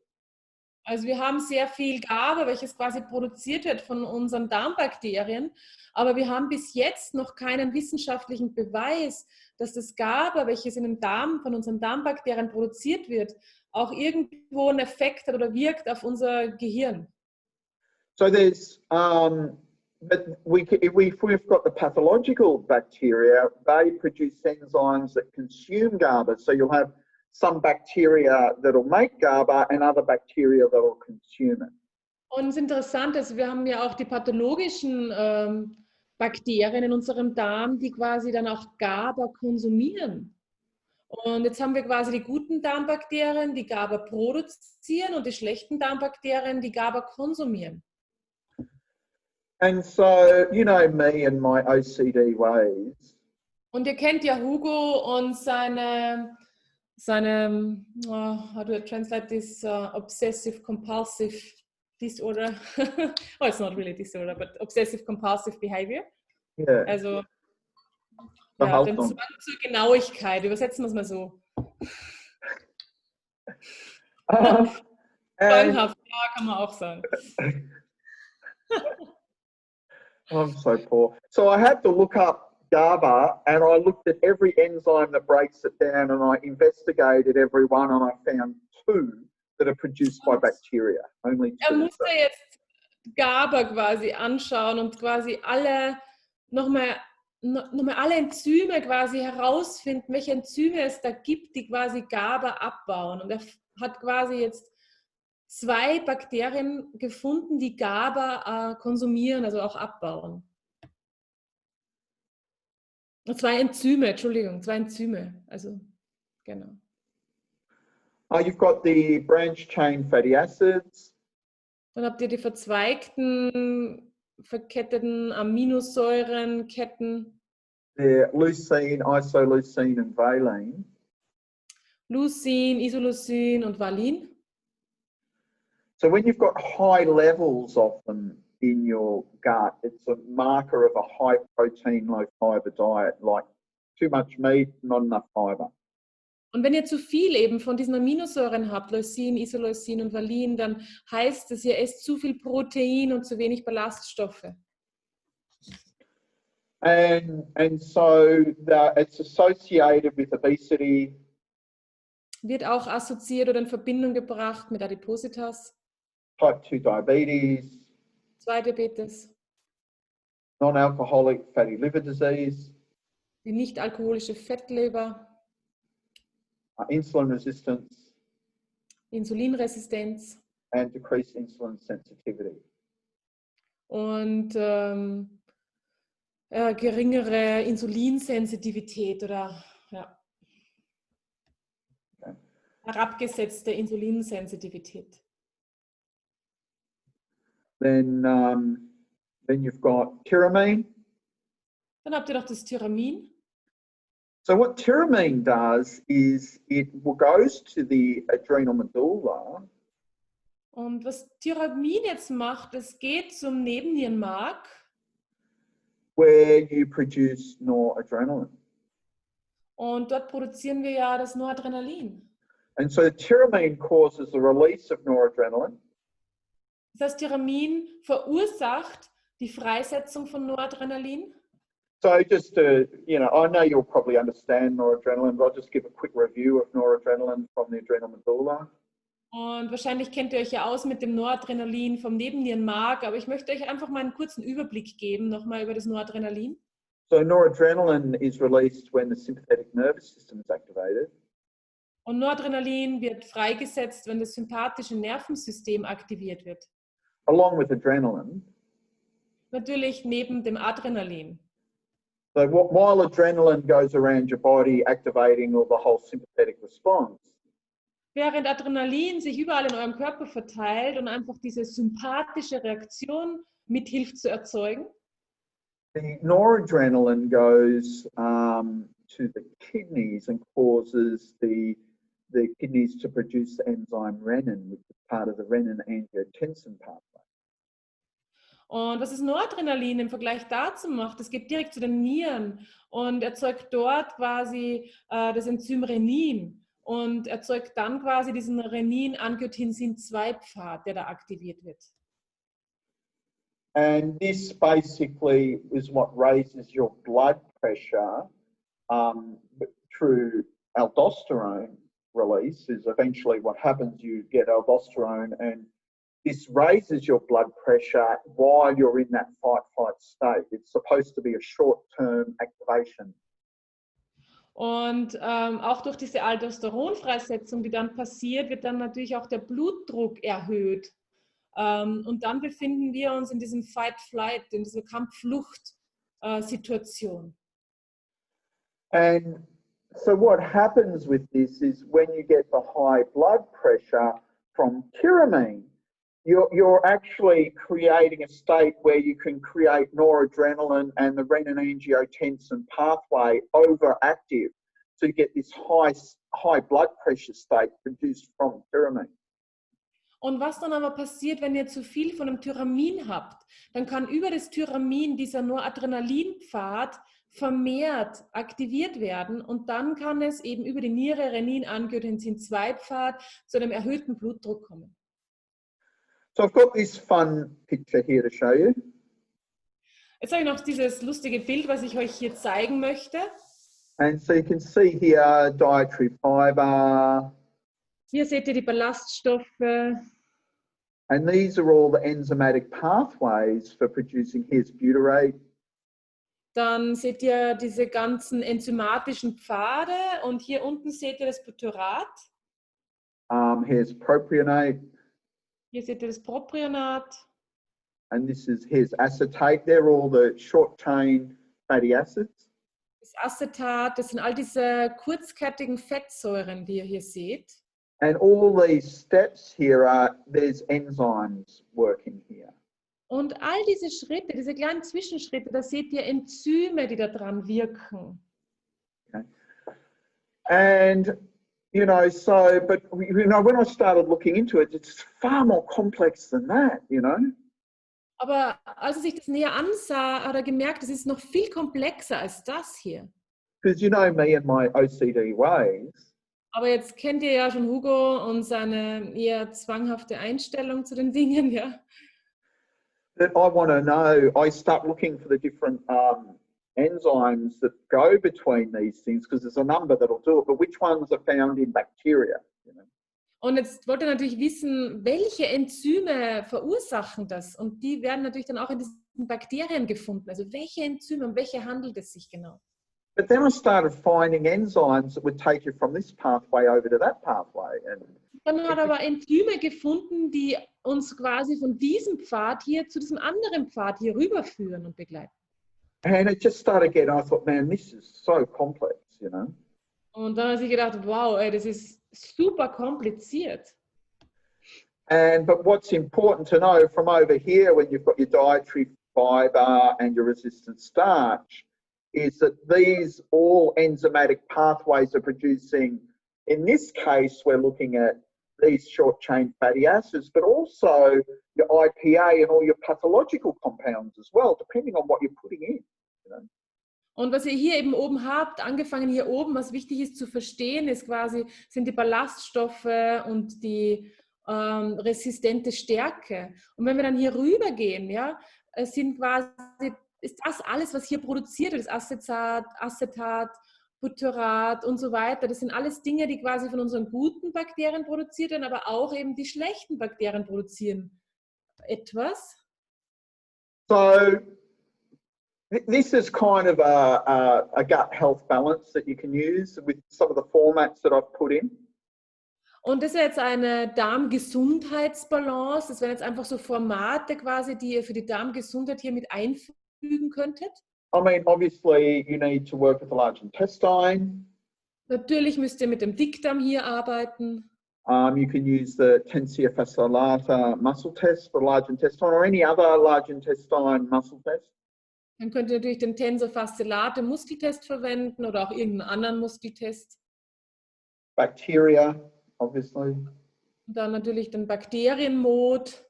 Speaker 2: Also wir haben sehr viel GABA, welches quasi produziert wird von unseren Darmbakterien, aber wir haben bis jetzt noch keinen wissenschaftlichen Beweis, dass das GABA, welches in den Darm von unseren Darmbakterien produziert wird, auch irgendwo einen Effekt hat oder wirkt auf unser Gehirn.
Speaker 3: So there's, but if we've got the pathological bacteria, they produce enzymes that consume GABA. So you'll have some bacteria that'll make GABA and other bacteria that'll consume it.
Speaker 2: Und es ist interessant, also wir haben ja auch die pathologischen Bakterien in unserem Darm, die quasi dann auch GABA konsumieren. Und jetzt haben wir quasi die guten Darmbakterien, die GABA produzieren, und die schlechten Darmbakterien, die GABA konsumieren.
Speaker 3: And so, you know me and my OCD ways.
Speaker 2: Und ihr kennt ja Hugo und seine how do I translate this, obsessive compulsive disorder? Oh, it's not really disorder, but obsessive compulsive behavior.
Speaker 3: Yeah.
Speaker 2: Also ja, den Zwang zur Genauigkeit, übersetzen wir es mal so. Zwanghaft, ja, kann man auch sagen.
Speaker 3: I'm so poor. So I had to look up GABA, and I looked at every enzyme that breaks it down, and I investigated every one, and I found 2 that are produced by bacteria. Only 2.
Speaker 2: Er musste jetzt GABA quasi anschauen und quasi nochmal alle Enzyme quasi herausfinden, welche Enzyme es da gibt, die quasi GABA abbauen. Und er hat quasi jetzt 2 Bakterien gefunden, die GABA konsumieren, also auch abbauen. 2 Enzyme, Entschuldigung, 2 Enzyme, also genau.
Speaker 3: You've got the branched chain fatty acids.
Speaker 2: Dann habt ihr die verzweigten, verketteten Aminosäurenketten.
Speaker 3: They're leucine, isoleucine, and valine.
Speaker 2: Leucin, Isoleucin und Valin.
Speaker 3: So when you've got high levels of them in your gut, it's a marker of a high protein, low fiber diet, like too much meat, not enough fiber.
Speaker 2: Und wenn ihr zu viel eben von diesen Aminosäuren habt, Leucin, Isoleucin und Valin, dann heißt es, ihr esst zu viel Protein und zu wenig Ballaststoffe.
Speaker 3: And so it's associated with obesity.
Speaker 2: Wird auch assoziiert oder in Verbindung gebracht mit Adipositas,
Speaker 3: Type 2 diabetes,
Speaker 2: 2 Diabetes,
Speaker 3: non-alcoholic fatty liver disease,
Speaker 2: die nicht-alkoholische Fettleber,
Speaker 3: insulin resistance,
Speaker 2: Insulinresistenz
Speaker 3: and decreased insulin sensitivity.
Speaker 2: und geringere Insulinsensitivität oder ja, herabgesetzte Insulinsensitivität.
Speaker 3: Then you've got tyramine.
Speaker 2: Dann habt ihr noch das Tyramin.
Speaker 3: So what tyramine does is it goes to the adrenal medulla.
Speaker 2: Und was Tyramin jetzt macht, es geht zum Nebennierenmark,
Speaker 3: where you produce noradrenaline.
Speaker 2: und dort produzieren wir ja das Noradrenalin.
Speaker 3: And so tyramine causes the release of noradrenaline.
Speaker 2: Das heißt, Tyramin verursacht die Freisetzung von Noradrenalin.
Speaker 3: So just to, I know you'll probably understand noradrenaline, but I'll just give a quick review of noradrenaline from the adrenal medulla.
Speaker 2: Und wahrscheinlich kennt ihr euch ja aus mit dem Noradrenalin vom Nebennierenmark, aber ich möchte euch einfach mal einen kurzen Überblick geben, nochmal über das Noradrenalin.
Speaker 3: So noradrenaline is released when the sympathetic nervous system is activated.
Speaker 2: Und Noradrenalin wird freigesetzt, wenn das sympathische Nervensystem aktiviert wird.
Speaker 3: Along with adrenaline.
Speaker 2: Natürlich neben dem Adrenalin.
Speaker 3: So while adrenaline goes around your body activating all the whole sympathetic response,
Speaker 2: während Adrenalin sich überall in eurem Körper verteilt und einfach diese sympathische Reaktion mithilft zu erzeugen,
Speaker 3: the noradrenaline goes to the kidneys and causes the kidneys to produce the enzyme renin, which is part of the renin-angiotensin pathway.
Speaker 2: Und was das Noradrenalin im Vergleich dazu macht, es geht direkt zu den Nieren und erzeugt dort quasi das Enzym Renin und erzeugt dann quasi diesen Renin-Angiotensin-2-Pfad, der da aktiviert wird.
Speaker 3: And this basically is what raises your blood pressure through aldosterone release. Is eventually what happens. You get aldosterone, and this raises your blood pressure while you're in that fight-flight state. It's supposed to be a short-term activation.
Speaker 2: Und auch durch diese Aldosteronfreisetzung, die dann passiert, wird dann natürlich auch der Blutdruck erhöht. Und dann befinden wir uns in diesem Fight-Flight, in dieser Kampf-Flucht-Situation.
Speaker 3: And so what happens with this is when you get the high blood pressure from tyramine, you're actually creating a state where you can create noradrenaline and the renin-angiotensin pathway overactive to get this high blood pressure state produced from tyramine.
Speaker 2: Und was dann aber passiert, wenn ihr zu viel von dem Tyramin habt, dann kann über das Tyramin dieser Noradrenalinpfad vermehrt aktiviert werden und dann kann es eben über die Niere, Renin-Angiotensin-2-Pfad zu einem erhöhten Blutdruck kommen.
Speaker 3: So I've got this fun picture here to show you.
Speaker 2: Jetzt habe ich noch dieses lustige Bild, was ich euch hier zeigen möchte.
Speaker 3: And so you can see here dietary fiber.
Speaker 2: Hier seht ihr die Ballaststoffe.
Speaker 3: And these are all the enzymatic pathways for producing his butyrate.
Speaker 2: Dann seht ihr diese ganzen enzymatischen Pfade und hier unten seht ihr das Butyrat.
Speaker 3: Here's propionate.
Speaker 2: Hier seht ihr das Propionat.
Speaker 3: And this is his acetate. They're all the short chain fatty acids.
Speaker 2: Das Acetat, das sind all diese kurzkettigen Fettsäuren, die ihr hier seht.
Speaker 3: And all these steps here there's enzymes working here.
Speaker 2: Und all diese Schritte, diese kleinen Zwischenschritte, da seht ihr Enzyme, die da dran wirken.
Speaker 3: Okay. And, you know, so, but, you know, when I started looking into it, it's far more complex than that, you know.
Speaker 2: Aber als er sich das näher ansah, hat er gemerkt, es ist noch viel komplexer als das hier.
Speaker 3: Because you know me and my OCD ways.
Speaker 2: Aber jetzt kennt ihr ja schon Hugo und seine eher zwanghafte Einstellung zu den Dingen, ja.
Speaker 3: That I want to know, I start looking for the different enzymes that go between these things because there's a number that'll do it, but which ones are found in bacteria? You know?
Speaker 2: Und jetzt wollt ihr natürlich wissen, welche Enzyme verursachen das? Und die werden natürlich dann auch in diesen Bakterien gefunden. Also welche Enzyme, um welche handelt es sich genau?
Speaker 3: But then I started finding enzymes that would take you from this pathway over to that pathway. And
Speaker 2: dann hat er aber Enzyme gefunden, die uns quasi von diesem Pfad hier zu diesem anderen Pfad hier rüberführen und begleiten.
Speaker 3: And it just started getting, I thought, man, this is so complex, you know.
Speaker 2: Und dann hat er sich gedacht, wow, ey, das ist super kompliziert.
Speaker 3: But what's important to know from over here when you've got your dietary fiber and your resistant starch is that these all enzymatic pathways are producing, in this case, we're looking at these short chain fatty acids, but also your IPA and all your pathological compounds as well, depending on what you're putting in. You know?
Speaker 2: Und was ihr hier eben oben habt, angefangen hier oben, was wichtig ist zu verstehen, ist quasi, sind die Ballaststoffe und die resistente Stärke. Und wenn wir dann hier rüber gehen, ja, es sind quasi, ist das alles, was hier produziert wird, das Acetat, Butyrat und so weiter, das sind alles Dinge, die quasi von unseren guten Bakterien produziert werden, aber auch eben die schlechten Bakterien produzieren etwas.
Speaker 3: So this is kind of a gut health balance that you can use with some of the formats that I've put in.
Speaker 2: Und das ist jetzt eine Darmgesundheitsbalance. Das wären jetzt einfach so Formate quasi, die ihr für die Darmgesundheit hier mit einfügen könntet.
Speaker 3: I mean, obviously you need to work with the large intestine.
Speaker 2: Natürlich müsst ihr mit dem Dickdarm hier arbeiten.
Speaker 3: You can use the tensor fasciculata muscle test for large intestine or any other large intestine muscle test.
Speaker 2: Dann könnt ihr natürlich den Tensor fasciculata Muskeltest verwenden oder auch irgendeinen anderen Muskeltest.
Speaker 3: Bacteria, obviously.
Speaker 2: Und dann natürlich den Bakterienmod.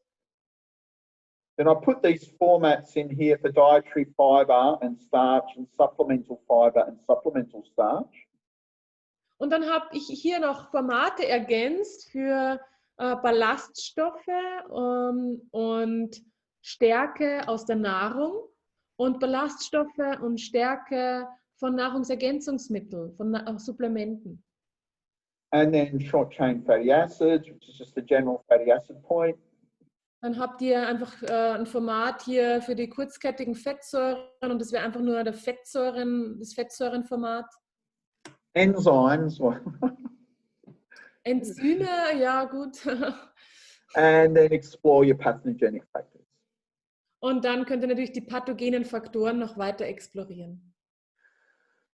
Speaker 3: Then I put these formats in here for dietary fiber and starch and supplemental fiber and supplemental starch.
Speaker 2: Und dann habe ich hier noch Formate ergänzt für Ballaststoffe und Stärke aus der Nahrung und Ballaststoffe und Stärke von Nahrungsergänzungsmitteln, von Supplementen.
Speaker 3: And then short chain fatty acids, which is just the general fatty acid point.
Speaker 2: Dann habt ihr einfach ein Format hier für die kurzkettigen Fettsäuren und das wäre einfach nur das Fettsäurenformat.
Speaker 3: Enzymes.
Speaker 2: Enzyme, ja gut.
Speaker 3: And then explore your pathogenic factors.
Speaker 2: Und dann könnt ihr natürlich die pathogenen Faktoren noch weiter explorieren.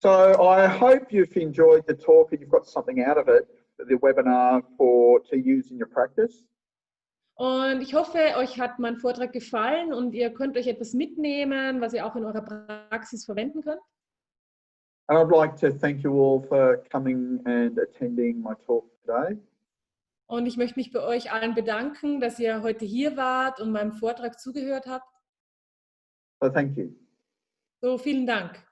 Speaker 3: So I hope you've enjoyed the talk and you've got something out of it, the webinar to use in your practice.
Speaker 2: Und ich hoffe, euch hat mein Vortrag gefallen und ihr könnt euch etwas mitnehmen, was ihr auch in eurer Praxis verwenden könnt.
Speaker 3: And I'd like to thank you all for coming and attending my talk today.
Speaker 2: Und ich möchte mich bei euch allen bedanken, dass ihr heute hier wart und meinem Vortrag zugehört habt.
Speaker 3: So thank you.
Speaker 2: So, vielen Dank.